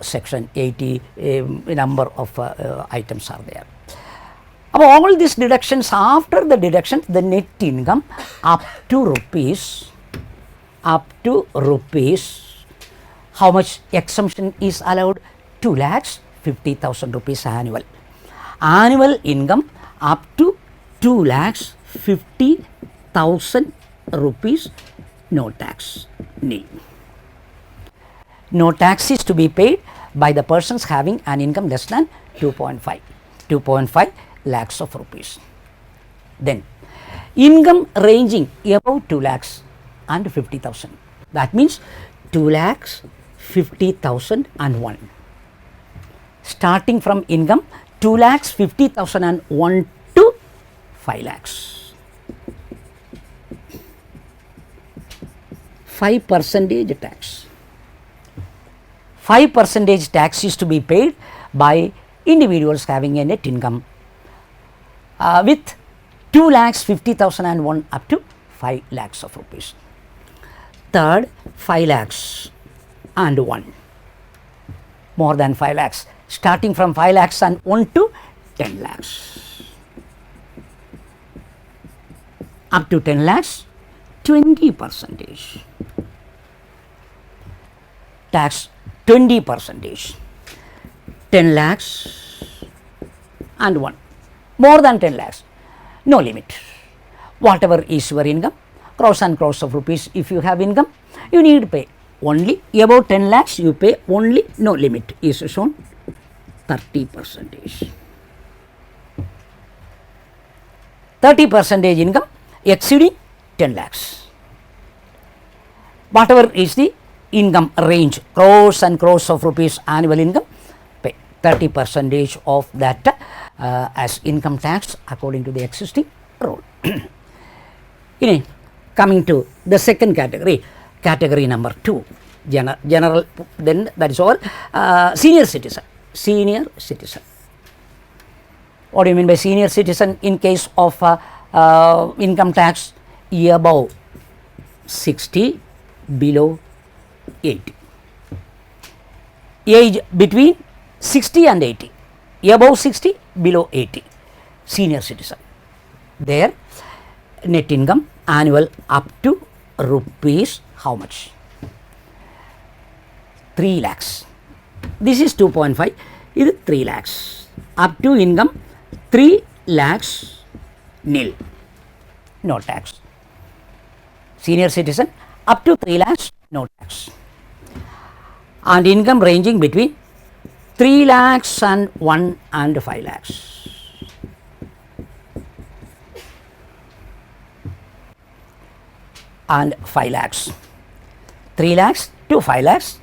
A: section 80. Number of items are there. About all these deductions, after the deduction, the net income up to rupees, how much exemption is allowed? 2,50,000 rupees annual. Annual income up to 2,50,000 rupees, no tax, nil. No tax is to be paid by the persons having an income less than 2.5 lakhs of rupees. Then income ranging above 2 lakhs and 50,000. That means 2 lakhs 50,001. Starting from income 2 lakhs 50,001 to 5 lakhs. 5% tax. 5% tax is to be paid by individuals having a net income with 2 lakhs 50,001 up to 5 lakhs of rupees. Third, 5 lakhs and 1. More than 5 lakhs. Starting from 5 lakhs and 1 to 10 lakhs. Up to 10 lakhs, 20%. Tax 20%. 10 lakhs and 1. More than 10 lakhs, no limit. Whatever is your income, crores and crores of rupees, if you have income, you need to pay. Only about 10 lakhs you pay, only, no limit is shown, 30%. 30% income exceeding 10 lakhs. Whatever is the income range, crores and crores of rupees annual income, pay 30% of that as income tax according to the existing rule. Coming to the second category, category number 2, general, then that is all senior citizen. Senior citizen. What do you mean by senior citizen? In case of income tax, above 60, below 80. Age between 60 and 80. Above 60, below 80. Senior citizen. Their net income annual up to rupees how much? 3 lakhs. This is 2.5. This is 3 lakhs. Up to income 3 lakhs nil. No tax. Senior citizen up to 3 lakhs, no tax. And income ranging between 3 lakhs and 1 and 5 lakhs. And 5 lakhs. 3 lakhs to 5 lakhs,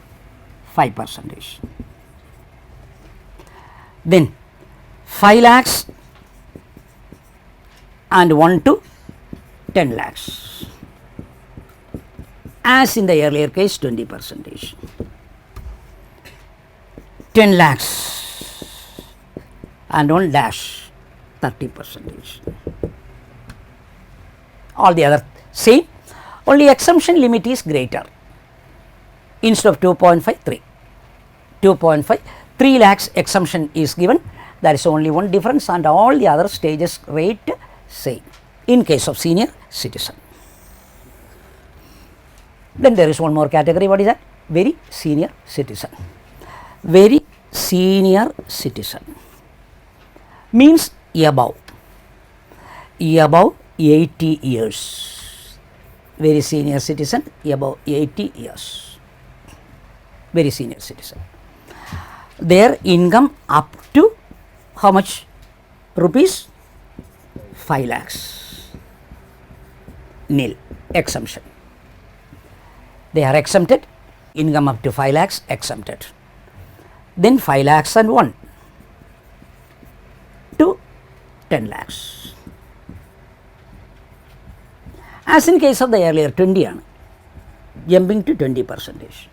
A: 5%. Then 5 lakhs and 1 to 10 lakhs. As in the earlier case, 20%. 10 lakhs and 1 dash, 30%. All the other same, only exemption limit is greater. Instead of 2.5, 3. 2.5, 3 lakhs exemption is given. There is only one difference, and all the other stages rate same in case of senior citizen. Then there is one more category. What is that? Very senior citizen. Very senior citizen means above 80 years. Very senior citizen above 80 years. Very senior citizen. Their income up to how much? Rupees 5 lakhs. Nil. Exemption. They are exempted. Income up to 5 lakhs exempted. Then 5 lakhs and 1 to 10 lakhs. As in case of the earlier 20, jumping to 20%.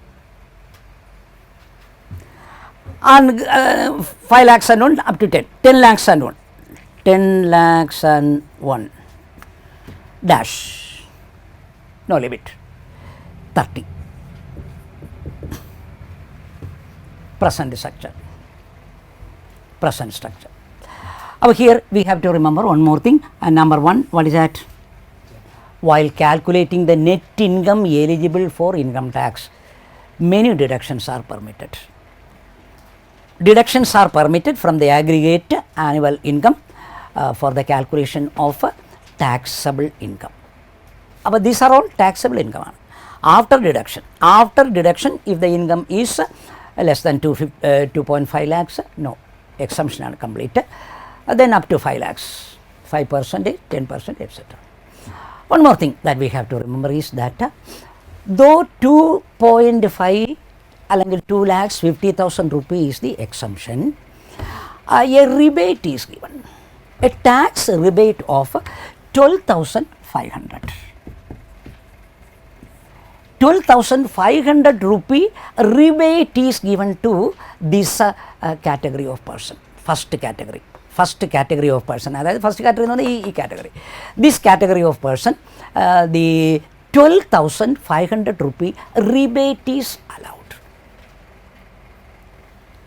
A: And 5 lakhs and 1 up to 10. 10 lakhs and 1. 10 lakhs and 1 dash. No limit. 30. Present structure. Present structure. Over here we have to remember one more thing. Number 1, what is that? While calculating the net income eligible for income tax, many deductions are permitted. Deductions are permitted from the aggregate annual income for the calculation of taxable income. But these are all taxable income. After deduction, if the income is less than 2.5 lakhs, no, exemption are complete. Then up to 5 lakhs, 5%, 10%, etc. One more thing that we have to remember is that though 2.5 along 2 lakhs 50,000 rupees the exemption, a rebate is given, a tax rebate of 12,500. 12,500 rupee rebate is given to this category of person, first category of person, first category category. This category of person, the 12,500 rupee rebate is allowed.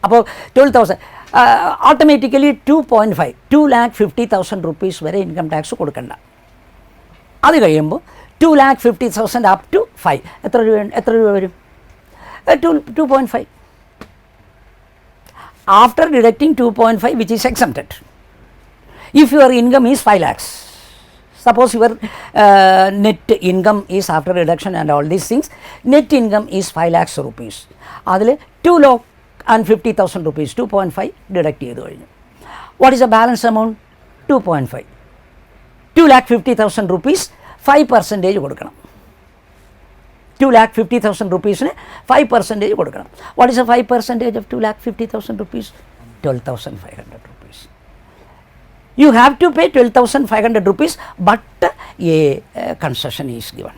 A: About 12,000, automatically 2.5, 2,50,000 rupees vare income tax kodukanda. Adu kayumbo 2,50,000 up to 5. എത്ര രൂപ വരും? 2.5. After deducting 2.5, which is exempted. If your income is 5 lakhs, suppose your net income is after deduction and all these things, net income is 5 lakhs rupees. അതിൽ 2,50,000 rupees, 2.5 deduct ചെയ്തു കഴിഞ്ഞു. What is the balance amount? 2.5. 2,50,000 rupees, 5% കൊടുക്കണം. 2,50,000 rupees-ന് 5% കൊടുക്കണം. What is the 5% of 2,50,000 rupees? 12,500 rupees. You have to pay 12,500 rupees, but a concession is given.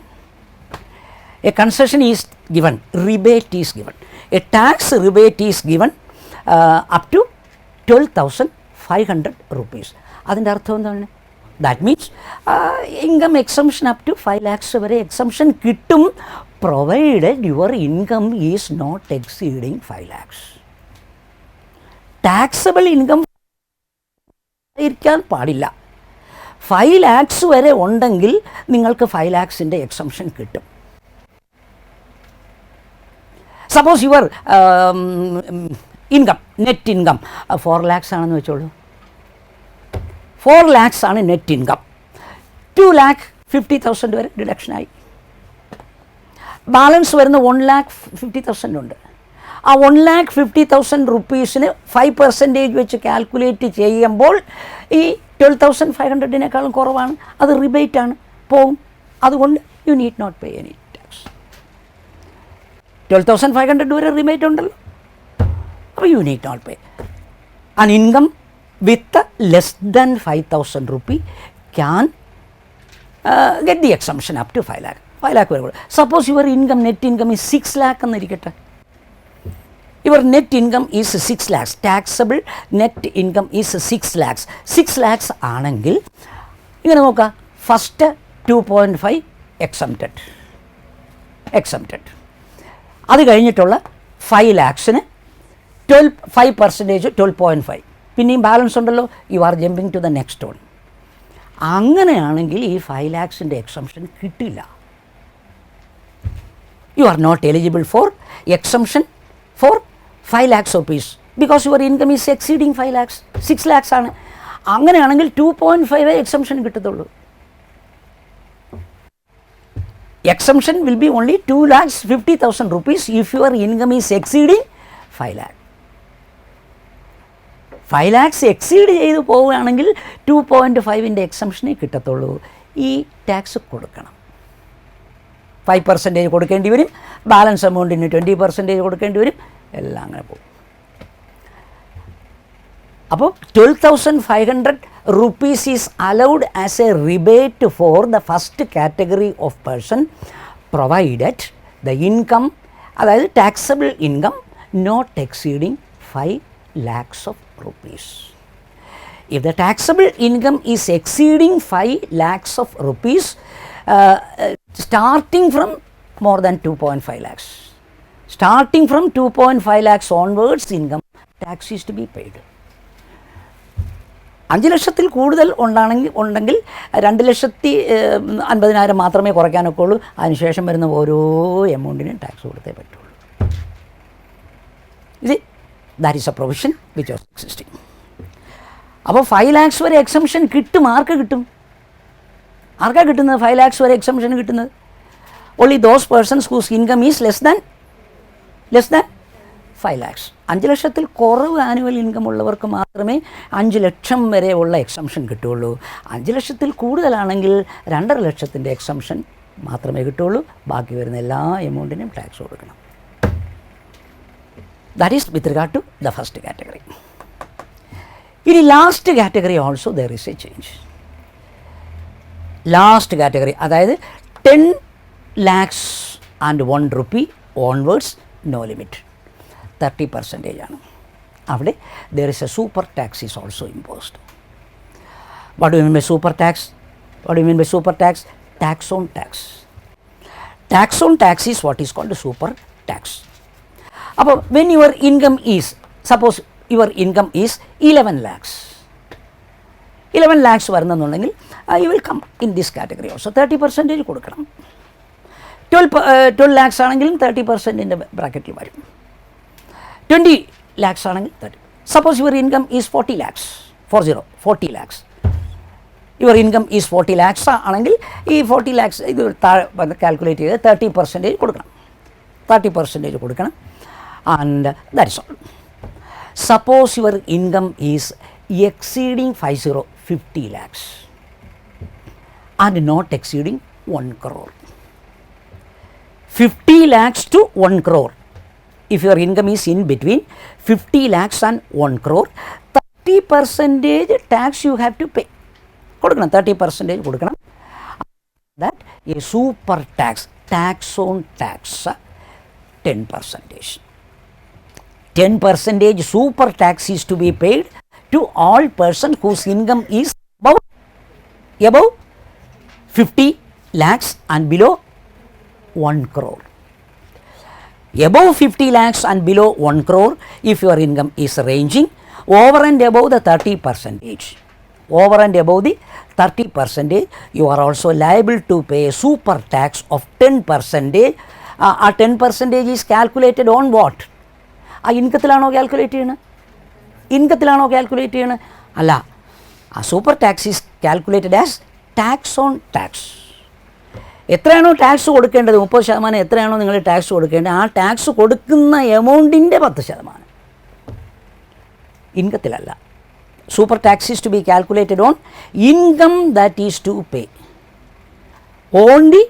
A: A concession is given, rebate is given. A tax rebate is given up to 12,500 rupees. അതിൻ്റെ അർത്ഥം എന്താണ്? That means income exemption up to 5 lakhs വരെ exemption കിട്ടും, provided your income is not exceeding 5 lakhs. Taxable income ഇരിക്കാൻ പാടില്ല. 5 lakhs വരെ ഉണ്ടെങ്കിൽ നിങ്ങൾക്ക് 5 lakhs-ൻ്റെ എക്സംഷൻ കിട്ടും. Suppose your income, net income 4 lakhs ആണെന്ന് വെച്ചോളൂ. 4 lakhs ആണ് നെറ്റ് ഇൻകം. 2,50,000 വരെ ഡിഡക്ഷനായി. ബാലൻസ് വരുന്ന 1,50,000 ഉണ്ട്. ആ 1,50,000 rupees-ന് 5% വെച്ച് കാൽക്കുലേറ്റ് ചെയ്യുമ്പോൾ ഈ 12,500-നേക്കാളും കുറവാണ്. അത് റിബേറ്റ് ആണ്, പോവും. അതുകൊണ്ട് you need not pay any tax. 12,500 വരെ റിബേറ്റ് ഉണ്ടല്ലോ, അപ്പോൾ you need not pay. An income with less than 5,000 rupee can get the exemption up to 5 lakh. 5 lakh വരെ. Suppose your income, net income is 6 lakh എന്നിരിക്കട്ടെ. Your net income is 6 lakhs. Taxable net income is 6 lakhs. 6 lakhs ആണെങ്കിൽ ഇങ്ങനെ നോക്കുക, first 2.5 exempted. അത് കഴിഞ്ഞിട്ടുള്ള 5 lakhs-ന് 5% 12.5. പിന്നെയും balance ഉണ്ടല്ലോ, you are jumping to the next one. അങ്ങനെയാണെങ്കിൽ ഈ 5 lakhs-ൻ്റെ എക്സംഷൻ കിട്ടില്ല. You are not eligible for exemption for 5 lakhs rupees because your income is exceeding 5 lakhs. 6 lakhs ആണ്. അങ്ങനെയാണെങ്കിൽ 2.5 എക്സംഷൻ കിട്ടത്തുള്ളൂ. Exemption will be only 2,50,000 rupees if your income is exceeding 5 lakh. 5 lakhs exceed ചെയ്ത് പോവുകയാണെങ്കിൽ 2.5-ൻ്റെ എക്സംഷനേ കിട്ടത്തുള്ളൂ. ഈ tax കൊടുക്കണം. 5% കൊടുക്കേണ്ടി വരും, ബാലൻസ് എമൗണ്ടിന് 20% കൊടുക്കേണ്ടി വരും, എല്ലാം അങ്ങനെ പോകും. അപ്പോൾ 12,500 rupees is allowed as a rebate for the first category of person provided the income, അതായത് taxable income not exceeding 5 lakhs of rupees. If the taxable income is exceeding 5 lakhs of rupees, starting from more than 2.5 lakhs, starting from 2.5 lakhs onwards, income tax is to be paid. 5 ലക്ഷത്തിൽ കൂടുതൽ ഉണ്ടെങ്കിൽ 2,50,000 മാത്രമേ കുറയ്ക്കാനൊക്കെ ഉള്ളൂ. അതിനുശേഷം വരുന്ന ഓരോ എമൗണ്ടിനും tax കൊടുത്തേ പറ്റുള്ളൂ. ഇത് that is a provision which was existing. അപ്പോൾ 5 lakhs വരെ എക്സംഷൻ കിട്ടും. ആർക്കാ കിട്ടുന്നത് 5 lakhs വരെ എക്സംഷൻ കിട്ടുന്നത്? Only those persons whose income is less than 5 lakhs. 5 ലക്ഷത്തിൽ കുറവ് ആനുവൽ ഇൻകം ഉള്ളവർക്ക് മാത്രമേ 5 ലക്ഷം വരെ ഉള്ള എക്സംഷൻ കിട്ടുകയുള്ളൂ. 5 ലക്ഷത്തിൽ കൂടുതലാണെങ്കിൽ 2.5 ലക്ഷത്തിൻ്റെ എക്സംഷൻ മാത്രമേ കിട്ടുകയുള്ളൂ. ബാക്കി വരുന്ന എല്ലാ എമൗണ്ടിനും ടാക്സ് കൊടുക്കണം. That is with regard to the first category. In the last category also there is a change. Last category, അതായത് 10 lakhs and 1 rupee onwards, no limit, 30% ആണ്. അവിടെ there is a super tax is also imposed. What do you mean by super tax? Tax on tax. Tax on tax is what is called super tax. അപ്പോൾ when your income is, suppose your income is 11 lakhs, 11 lakhs വരുന്നെന്നുണ്ടെങ്കിൽ you will come in this category also. 30% കൊടുക്കണം. 12 lakhs ആണെങ്കിലും 30%-ൻ്റെ ബ്രാക്കറ്റിൽ വരും. 20 lakhs ആണെങ്കിൽ 30. Suppose your income is 40 lakhs, 40 lakhs. Your income is 40 lakhs ആണെങ്കിൽ ഈ 40 lakhs ഇത് calculate ചെയ്ത് 30% കൊടുക്കണം. 30% കൊടുക്കണം. And that is all. Suppose your income is exceeding 50 lakhs and not exceeding 1 crore. 50 lakhs to 1 crore. If your income is in between 50 lakhs and 1 crore, 30% tax you have to pay. കൊടുക്കണം 30% കൊടുക്കണം. That a super tax, tax on tax, 10%. 10% super tax is to be paid to all person whose income is above 50 lakhs and below 1 crore. Above 50 lakhs and below 1 crore, if your income is ranging over and above the 30%, over and above the 30%, you are also liable to pay a super tax of 10%. 10% is calculated on what? ആ ഇൻകത്തിലാണോ calculate ചെയ്യണത്? ഇൻകത്തിലാണോ calculate ചെയ്യണത്? അല്ല, ആ super tax is calculated as tax on tax. എത്രയാണോ tax കൊടുക്കേണ്ടത്, 30% എത്രയാണോ നിങ്ങൾ tax കൊടുക്കേണ്ടത്, ആ ടാക്സ് കൊടുക്കുന്ന എമൗണ്ടിൻ്റെ 10%. ഇൻകത്തിലല്ല. Super tax is to be calculated on income that is to pay. On the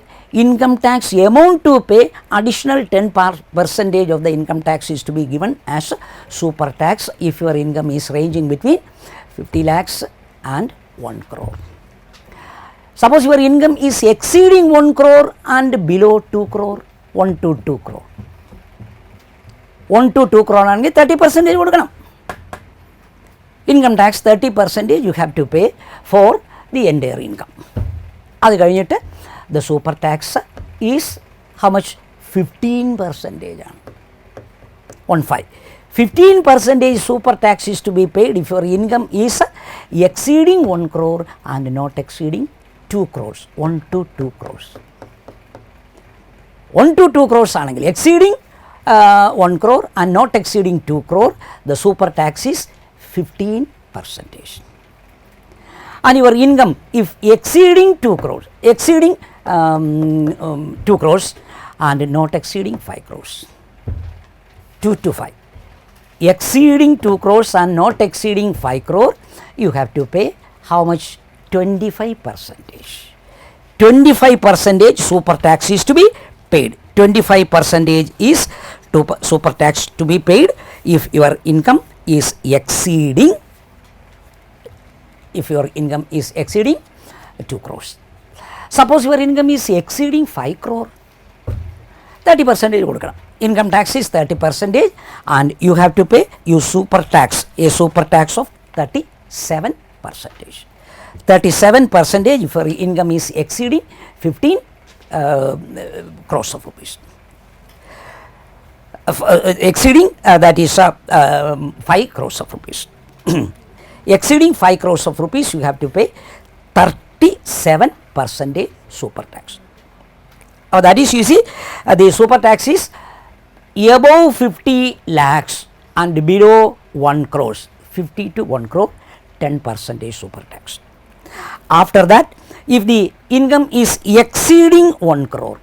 A: income tax amount to pay, additional 10% of the income tax is to be given as super tax if your income is ranging between 50 lakhs and 1 crore. Suppose your income is exceeding 1 crore and below 2 crore, 1 to 2 crore. 1 to 2 crore ആണെങ്കിൽ 30% കൊടുക്കണം. Income tax 30% you have to pay for the entire income. അത് കഴിഞ്ഞിട്ട് the super tax is how much? 15% ആണ്. 15% super tax is to be paid if your income is exceeding 1 crore and not exceeding 2 crores. 1 to 2 crores. 1 to 2 crores ആണെങ്കിൽ exceeding 1 crore and not exceeding 2 crore, the super tax is 15%. And your income, if exceeding 2 crores, exceeding 2 crores and not exceeding 5 crores, 2 to 5, exceeding 2 crores and not exceeding 5 crore, you have to pay how much? 25%. 25% super tax is to be paid. 25% is super tax to be paid if your income is exceeding 2 crores. Suppose your income is exceeding 5 crore, 30% കൊടുക്കണം. Income tax is 30% and you have to pay a super tax of 37%. 37% if your income is exceeding 15 crores of rupees. Exceeding that is 5 crores of rupees. Exceeding 5 crores of rupees, you have to pay 37% super tax. That is, you see, the super tax is above 50 lakhs and below 1 crores. 50 to 1 crore, 10% super tax. After that, if the income is exceeding 1 crore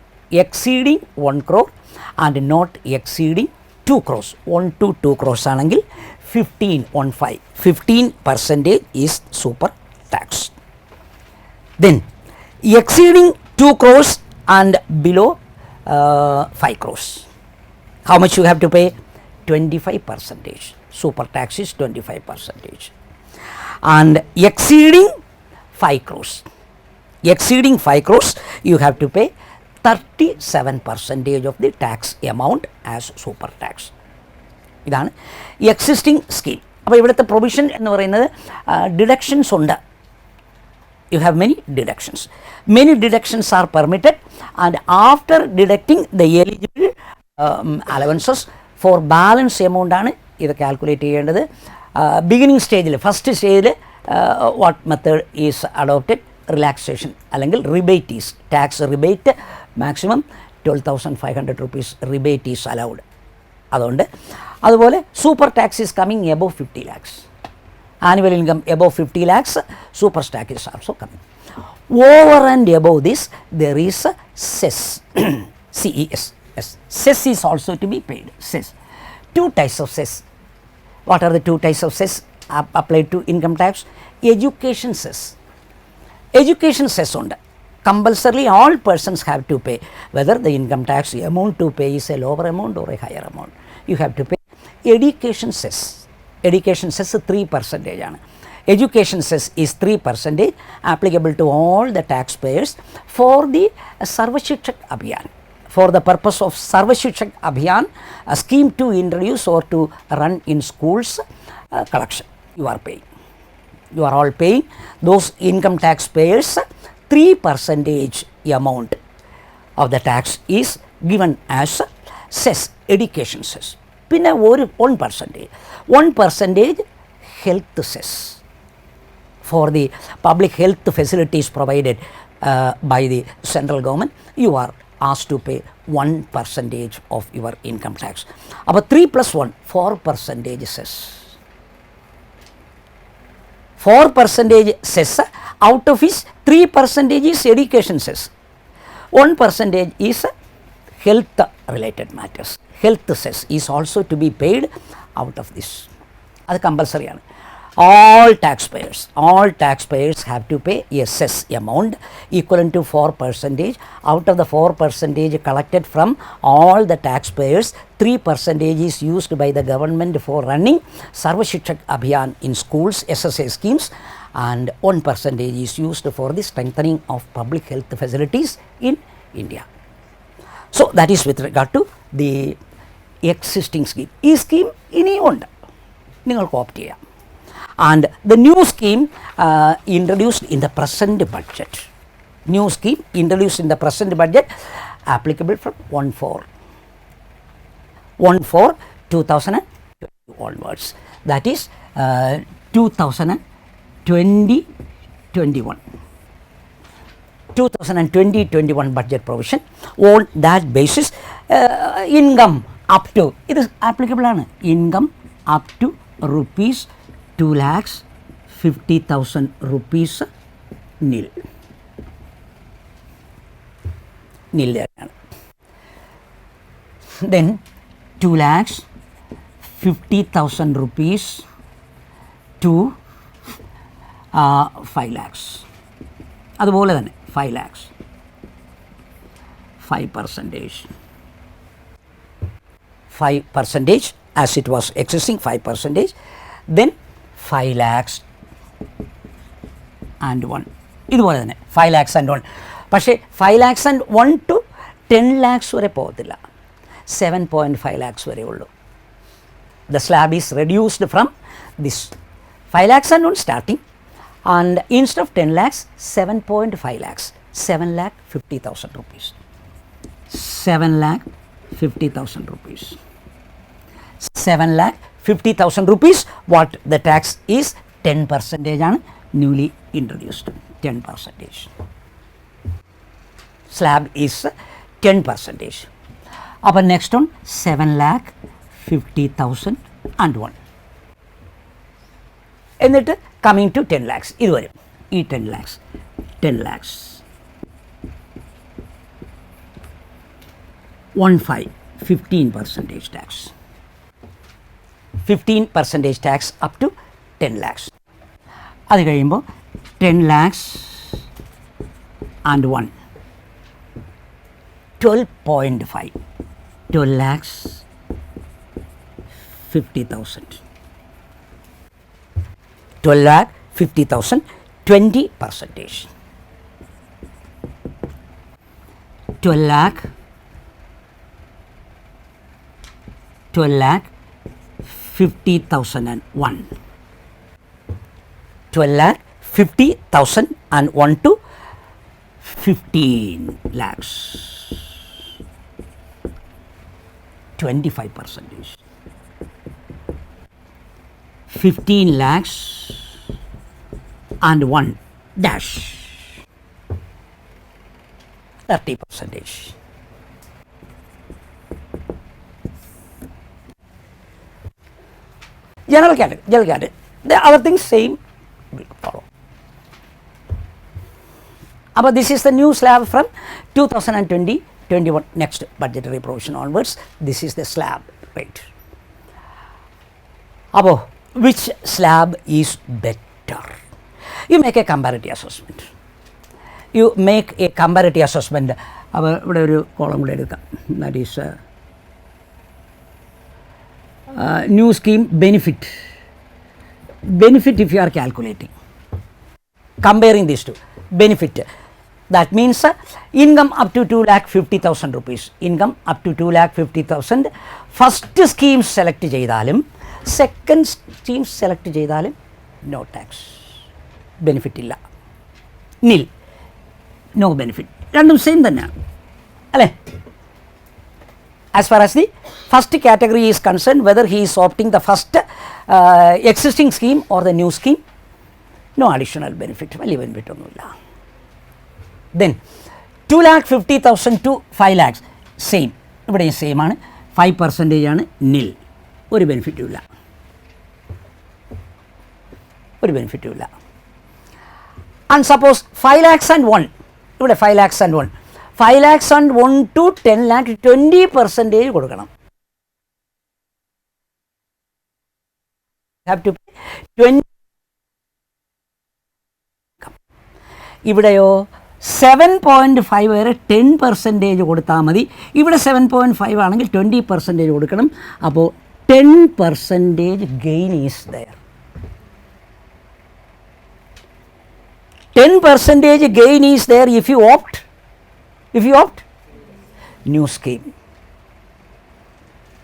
A: and not exceeding 2 crores, 1 to 2 crores ആണെങ്കിൽ 15% is super tax. Then exceeding 2 crores and below 5 crores, how much you have to pay? 25%. Super tax is 25%. And exceeding 5 crores, you have to pay 37% of the tax amount as super tax. ഇതാണ് existing scheme. അപ്പോൾ ഇവിടുത്തെ provision എന്ന് പറയുന്നത് deductions ഉണ്ട്. You have many deductions. Many deductions are permitted, and after deducting the eligible allowances for balance amount ആണ് ഇത് calculate ചെയ്യേണ്ടത്. Beginning സ്റ്റേജിൽ, ഫസ്റ്റ് സ്റ്റേജിൽ what method is adopted? Relaxation അല്ലെങ്കിൽ rebate is, tax rebate maximum 12,500 rupees rebate is allowed. അതുപോലെ super tax is coming above 50 lakhs. Annual income above 50 lakhs, super tax is also coming. Over and above this, there is a cess, CES. Cess is also to be paid. Cess. Two types of cess. What are the two types of cess applied to income tax? Education cess. Education cess ഉണ്ട്. compulsorily all persons have to pay, whether the income tax amount to pay is a lower amount or a higher amount. You have to pay education cess. Education cess 3%. Education cess is 3% applicable to all the taxpayers for the Sarva Shikshak Abhiyan. For the purpose of Sarva Shikshak Abhiyan, a scheme to introduce or to run in schools, collection, you are paying. You are all paying. Those income taxpayers, 3% amount of the tax is given as cess, education cess. Pinna 1%. 1% health cess. For the public health facilities provided by the central government, you are asked to pay 1% of your income tax. About 3 plus 1, 4% cess. 4% cess, out of which 3% is education cess. 1% is health related matters. Health cess is also to be paid out of this. That is compulsory. All taxpayers have to pay a cess amount equivalent to 4%. Out of the 4% collected from all the taxpayers, 3% is used by the government for running Sarva Shikshak Abhiyan in schools, SSA schemes, and 1% is used for the strengthening of public health facilities in India. So that is with regard to the existing scheme. This scheme ഇനിയുണ്ട്, നിങ്ങൾക്ക് opt ചെയ്യാം. And the new scheme introduced in the present budget. New scheme introduced in the present budget applicable from 1/4/2020 onwards. That is 2020-21. 2020-21 budget provision. On that basis, income up to, it is applicable on income up to rupees 2,50,000 rupees nil. Nil there. Then 2,50,000 rupees to 5 lakhs. അതുപോലെ തന്നെ 5 lakhs. 5%. 5% as it was existing 5%. Then 5 lakhs and 1. ഇതുപോലെ തന്നെ 5 lakhs and 1. പക്ഷേ 5 lakhs and 1 to 10 lakhs വരെ പോകത്തില്ല. 7.5 lakhs വരെ ഉള്ളൂ. The slab is reduced from this 5 lakhs and 1 starting, and instead of 10 lakhs, 7.5 lakhs, 7,50,000 rupees. 7,50,000 rupees. 7,50,000 rupees. What the tax is 10% ആണ് newly introduced. 10%. Slab is 10%. Upon next one 7,50,000 and 1. എന്നിട്ട് coming to 10 lakhs. ഇത് വരും ഈ 10 lakhs. 10 lakhs. 15% tax. 15% tax up to 10 lakhs. അത് കഴിയുമ്പോൾ 10 lakhs and 1. 12.5. 12 lakhs 50,000. 12 lakh 50,000, 20%. 12 lakh 50,000 and 1. 12 lakh 50,000 and 1 to 15 lakhs. 25%. 15 lakhs and 1 dash. 30%. General category. The other things same will follow. But this is the new slab from 2020-21 next budgetary provision onwards. This is the slab rate. Above which slab is better? You make a comparative assessment. you make a comparative assessment. അപ്പോൾ ഇവിടെ ഒരു column കൂടെ എടുക്കാം. That is new scheme benefit if you are calculating, comparing these two. Benefit, that means income up to 2,50,000 rupees, income up to 2,50,000. first scheme select ചെയ്താലും second scheme select ചെയ്താലും no tax, benefit ഇല്ല, nil, no benefit, രണ്ടും same തന്നെയാണ് അല്ലേ? As far as the first category is concerned, whether he is opting the first existing scheme or the new scheme, no additional benefit, വലിയ benefit ഒന്നുമില്ല. Then 2,50,000 to 5 lakhs, same, ഇവിടെയും same ആണ്, 5% ആണ്, nil, ഒരു ബെനിഫിറ്റും ഇല്ല, ഒരു ബെനിഫിറ്റും ഇല്ല. And suppose 5 lakhs and 1, ഇവിടെ 5 lakhs and 1, 5 lakhs and 1 to 10 lakh 20% കൊടുക്കണം. have to pay 20. ഇവിടെയോ 7.5 വരെ 10% കൊടുത്താൽ മതി. ഇവിടെ 7.5 ആണെങ്കിൽ 20% കൊടുക്കണം. അപ്പോൾ 10% gain is there. 10% gain is there if you opt new scheme.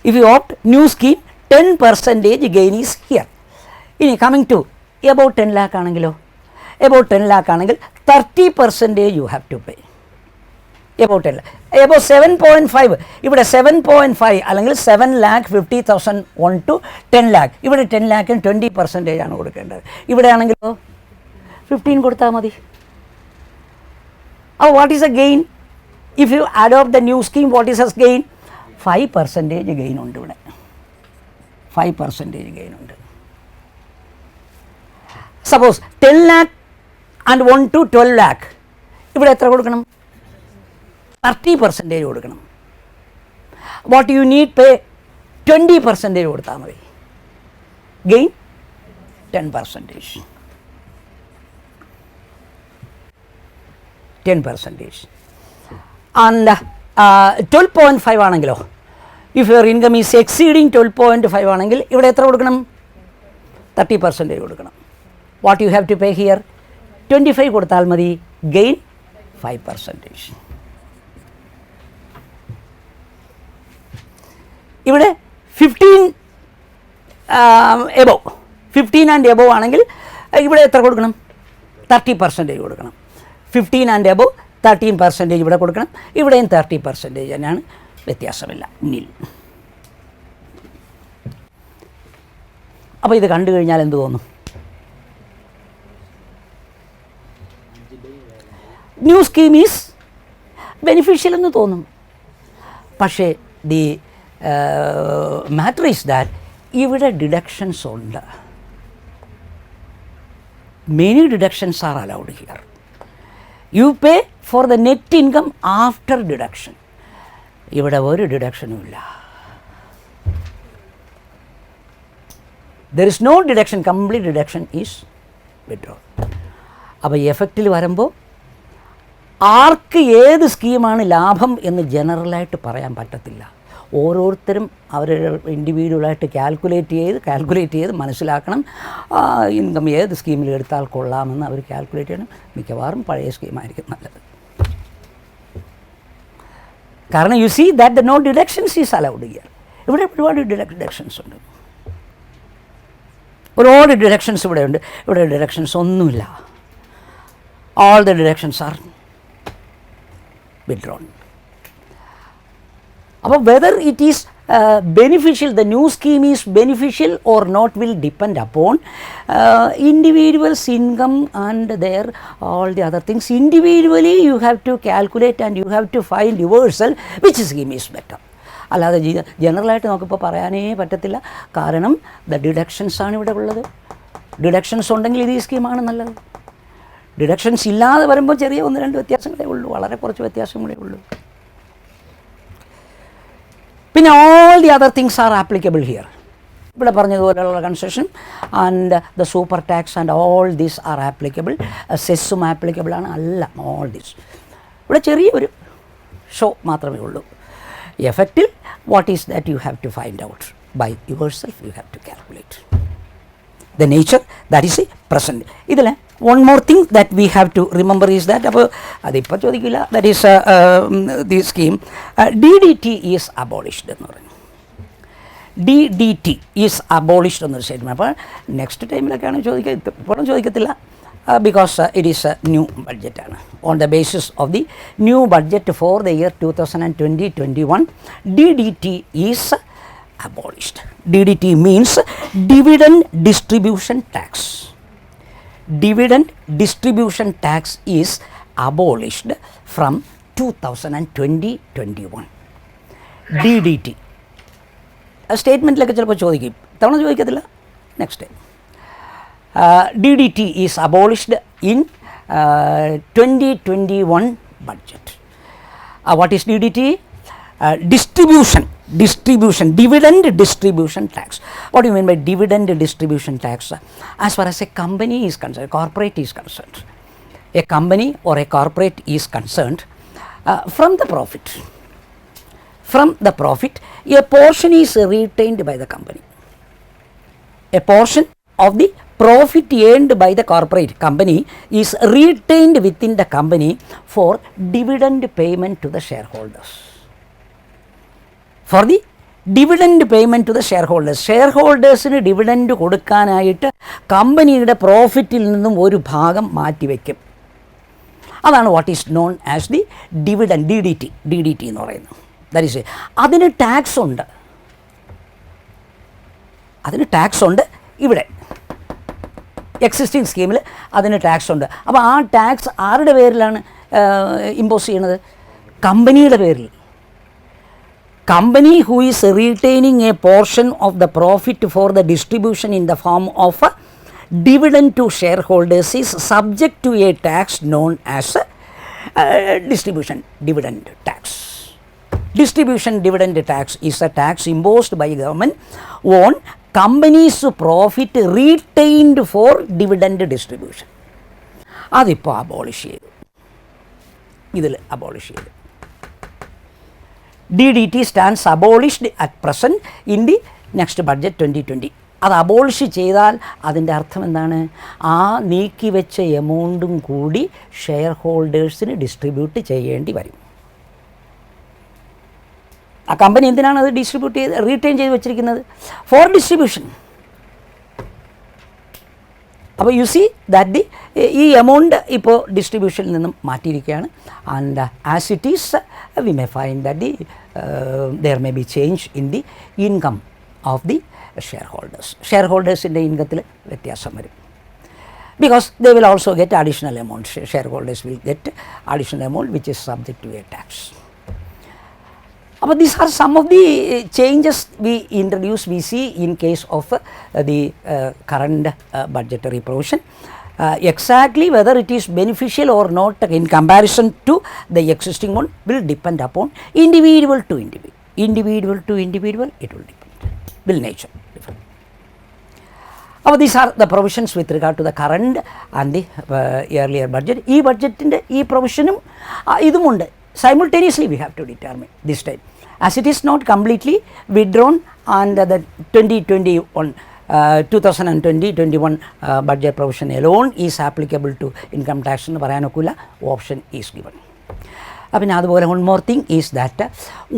A: If you opt new scheme, 10% gain is here. ഇനി coming to about 10 lakh ആണെങ്കിലോ, about 10 lakh ആണെങ്കിൽ 30% you have to pay. About 10 lakh, about 7.5, ഇവിടെ 7.5 അല്ലെങ്കിൽ 7,50,000 1 to 10 lakh, ഇവിടെ 10 lakhന് 20% ആണ് കൊടുക്കേണ്ടത്. ഇവിടെ ആണെങ്കിലോ 15 കൊടുത്താൽ മതി. അപ്പോൾ what is A gain? If you adopt the new scheme, what is A gain? 5% gain ഉണ്ട് ഇവിടെ, 5% ഗെയിൻ ഉണ്ട്. Suppose 10 lakh and 1 to 12 lakh, ഇവിടെ എത്ര കൊടുക്കണം? 30% കൊടുക്കണം. വാട്ട് യു നീഡ് പേ? 20% കൊടുത്താൽ മതി. ഗെയിൻ 10%. 10%. And 12.5 ആണെങ്കിലോ, if your income is exceeding 12.5 ആണെങ്കിൽ ഇവിടെ എത്ര കൊടുക്കണം? 30% കൊടുക്കണം. What you have to pay here? 25 കൊടുത്താൽ മതി. ഗെയിൻ 5%. ഇവിടെ 15 എബോവ്, 15 ആൻഡ് എബോവ് ആണെങ്കിൽ ഇവിടെ എത്ര കൊടുക്കണം? 30% കൊടുക്കണം. 15 ആൻഡ് എബോവ് 13% ഇവിടെ കൊടുക്കണം. ഇവിടെയും 30% തന്നെയാണ്, വ്യത്യാസമില്ല, നിൽ. അപ്പോൾ ഇത് കണ്ടു കഴിഞ്ഞാൽ എന്ത് തോന്നും? ന്യൂ സ്കീം ഈസ് ബെനിഫിഷ്യൽ എന്ന് തോന്നും. പക്ഷേ ദി മാറ്റർ ഈസ് ദാറ്റ് ഇവിടെ ഡിഡക്ഷൻസ് ഉണ്ട്. Many deductions are allowed here. You pay for the net income after deduction. ഇവിടെ ഒരു ഡിഡക്ഷനും ഇല്ല. There is no deduction, complete deduction is withdrawn. അപ്പോൾ എഫക്റ്റിൽ വരുമ്പോൾ ആർക്ക് ഏത് സ്കീമാണ് ലാഭം എന്ന് ജനറലായിട്ട് പറയാൻ പറ്റത്തില്ല. ഓരോരുത്തരും അവരുടെ ഇൻഡിവിജ്വലായിട്ട് കാൽക്കുലേറ്റ് ചെയ്ത് മനസ്സിലാക്കണം. ഇൻകം ഏത് സ്കീമിൽ എടുത്താൽ കൊള്ളാമെന്ന് അവർ കാൽക്കുലേറ്റ് ചെയ്യണം. മിക്കവാറും പഴയ സ്കീമായിരിക്കും നല്ലത്. കാരണം you see that the no deductions is allowed here. ഇവിടെ ഒരുപാട് ഡിഡക്ഷൻസ് ഉണ്ട്, ഒരുപാട് ഡിഡക്ഷൻസ് ഇവിടെ ഉണ്ട്. ഇവിടെ ഡിഡക്ഷൻസ് ഒന്നുമില്ല. All the deductions are withdrawn. അപ്പോൾ whether it is beneficial, the new scheme is beneficial or not will depend upon individuals' income and their all the other things. Individually you have to calculate and you have to find yourself which scheme is better. അല്ലാതെ ജനറലായിട്ട് നമുക്കിപ്പോൾ പറയാനേ പറ്റത്തില്ല. കാരണം the deductions ആണ് ഇവിടെ ഉള്ളത്. Deductions ഉണ്ടെങ്കിൽ ഇത് ഈ സ്കീമാണ് നല്ലത്. ഡിഡക്ഷൻസ് ഇല്ലാതെ വരുമ്പോൾ ചെറിയ 1-2 വ്യത്യാസങ്ങളേ ഉള്ളൂ, വളരെ കുറച്ച് വ്യത്യാസങ്ങളേ ഉള്ളൂ. പിന്നെ all the other things are applicable here. ഇവിടെ പറഞ്ഞതുപോലെയുള്ള concession and the super tax and all these are applicable. സെസ്സും ആപ്ലിക്കബിൾ ആണ്. അല്ല, ഓൾ ദീസ് ഇവിടെ ചെറിയൊരു ഷോ മാത്രമേ ഉള്ളൂ. എഫക്റ്റിൽ what is that you have to find out by yourself. You have to calculate the nature, that is a present. ഇതിൽ one more thing that we have to remember is that, അപ്പോൾ അതിപ്പോൾ ചോദിക്കില്ല, that is the scheme DDT is abolished എന്ന് പറയുന്നു. DDT is abolished എന്നൊരു statement. അപ്പോൾ next ടൈമിലൊക്കെയാണ് ചോദിക്കുക, ഇപ്പോഴും ചോദിക്കത്തില്ല, because it is a new budget ആണ്. On the basis of the new budget for the year 2020-21, DDT is abolished. DDT means dividend distribution tax. Dividend distribution tax is abolished from 2020-21. DDT സ്റ്റേറ്റ്മെൻറ്റിലൊക്കെ ചിലപ്പോൾ ചോദിക്കും, തവണ ചോദിക്കത്തില്ല, next time. DDT is abolished in 2021 budget. What is DDT? Distribution, dividend distribution tax. What do you mean by dividend distribution tax? As far as a company is concerned, corporate is concerned, a company or a corporate is concerned, from the profit, a portion is retained by the company. A portion of the profit earned by the corporate company is retained within the company for dividend payment to the shareholders. For the dividend payment to the shareholders. ഷെയർഹോൾഡേഴ്സിന് dividend കൊടുക്കാനായിട്ട് കമ്പനിയുടെ പ്രോഫിറ്റിൽ നിന്നും ഒരു ഭാഗം മാറ്റിവെക്കും. അതാണ് what is known as the dividend, DDT എന്ന് പറയുന്നത്. ദാറ്റ് ഈസ്, അതിന് ടാക്സ് ഉണ്ട്. ഇവിടെ എക്സിസ്റ്റിംഗ് സ്കീമിൽ അതിന് ടാക്സ് ഉണ്ട്. അപ്പോൾ ആ ടാക്സ് ആരുടെ പേരിലാണ് ഇമ്പോസ് ചെയ്യുന്നത്? കമ്പനിയുടെ പേരിൽ. Company who is retaining a portion of the profit for the distribution in the form of a dividend to shareholders is subject to a tax known as distribution dividend tax. Distribution dividend tax is a tax imposed by government on companies' profit retained for dividend distribution. അതിപ്പോൾ abolish ചെയ്തു, ഇതിൽ abolish ചെയ്തു. DDT stands abolished at present in the next budget 2020. അത് abolish ചെയ്താൽ അതിൻ്റെ അർത്ഥം എന്താണ്? ആ നീക്കി വെച്ച എമൗണ്ടും കൂടി ഷെയർ ഹോൾഡേഴ്സിന് ഡിസ്ട്രിബ്യൂട്ട് ചെയ്യേണ്ടി വരും. ആ കമ്പനി എന്തിനാണ് അത് ഡിസ്ട്രിബ്യൂട്ട് ചെയ്ത് റീറ്റെയിൻ ചെയ്ത് വെച്ചിരിക്കുന്നത്? For distribution. അപ്പോൾ യു സി ദാറ്റ് ഈ എമൗണ്ട് ഇപ്പോൾ ഡിസ്ട്രിബ്യൂഷനിൽ നിന്നും മാറ്റിയിരിക്കുകയാണ്. And as it is we may find that there may be change in the income of the shareholders. ഷെയർ ഹോൾഡേഴ്സിൻ്റെ ഇൻകത്തിൽ വ്യത്യാസം വരും. because they will also get additional amount. Shareholders will get additional amount which is subject to a tax. But these are some of the changes we see in case of the current budgetary provision. Exactly whether it is beneficial or not in comparison to the existing one will depend upon individual to individual, it will depend, will nature different. These are the provisions with regard to the current and the earlier budget. This budget this provision simultaneously we have to determine this time, as it is not completely withdrawn and the 2020-21 budget provision alone is applicable to income tax എന്ന് പറയാനൊക്കില്ല. Option is given. പിന്നെ അതുപോലെ one more thing is that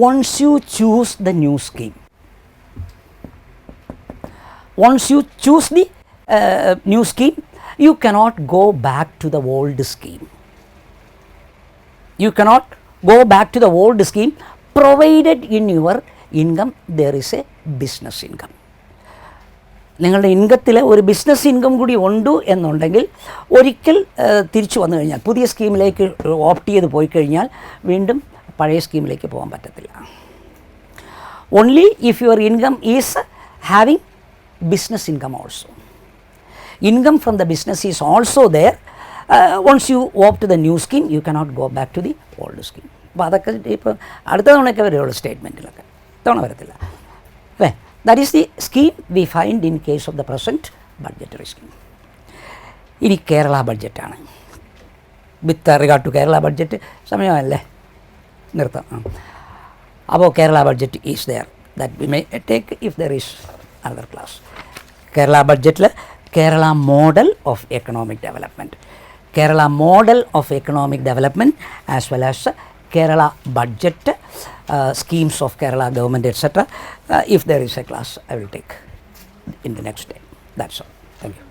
A: once you choose the new scheme, once you choose the new scheme, you cannot go back to the old scheme. You cannot go back to the old scheme provided in your income there is a business income. നിങ്ങളുടെ ഇൻകത്തിൽ ഒരു business income കൂടി ഉണ്ട് എന്നുണ്ടെങ്കിൽ ഒരിക്കൽ തിരിച്ചു വന്നു കഴിഞ്ഞാൽ പുതിയ സ്കീമിലേക്ക് ഓപ്റ്റ് ചെയ്ത് പോയി കഴിഞ്ഞാൽ വീണ്ടും പഴയ സ്കീമിലേക്ക് പോകാൻ പറ്റത്തില്ല. Only if your income is having business income also. Income from the business is also there. Once you opt to the new scheme, you cannot go back to the old scheme. അപ്പോൾ അതൊക്കെ ഇപ്പോൾ അടുത്ത തവണയൊക്കെ വരുള്ളൂ സ്റ്റേറ്റ്മെൻറ്റിലൊക്കെ, തവണ വരത്തില്ല. That is the scheme we find in case of the present budgetary scheme. ഇനി കേരള ബഡ്ജറ്റാണ്. With regard to Kerala budget സമയമല്ലേ നിർത്താം. അപ്പോൾ Kerala budget is there, that we may take if there is another class. Kerala ബഡ്ജറ്റിൽ Kerala model of economic development, Kerala model of economic development as well as Kerala budget, schemes of Kerala government, etc. If there is a class, I will take in the next day. That's all. Thank you.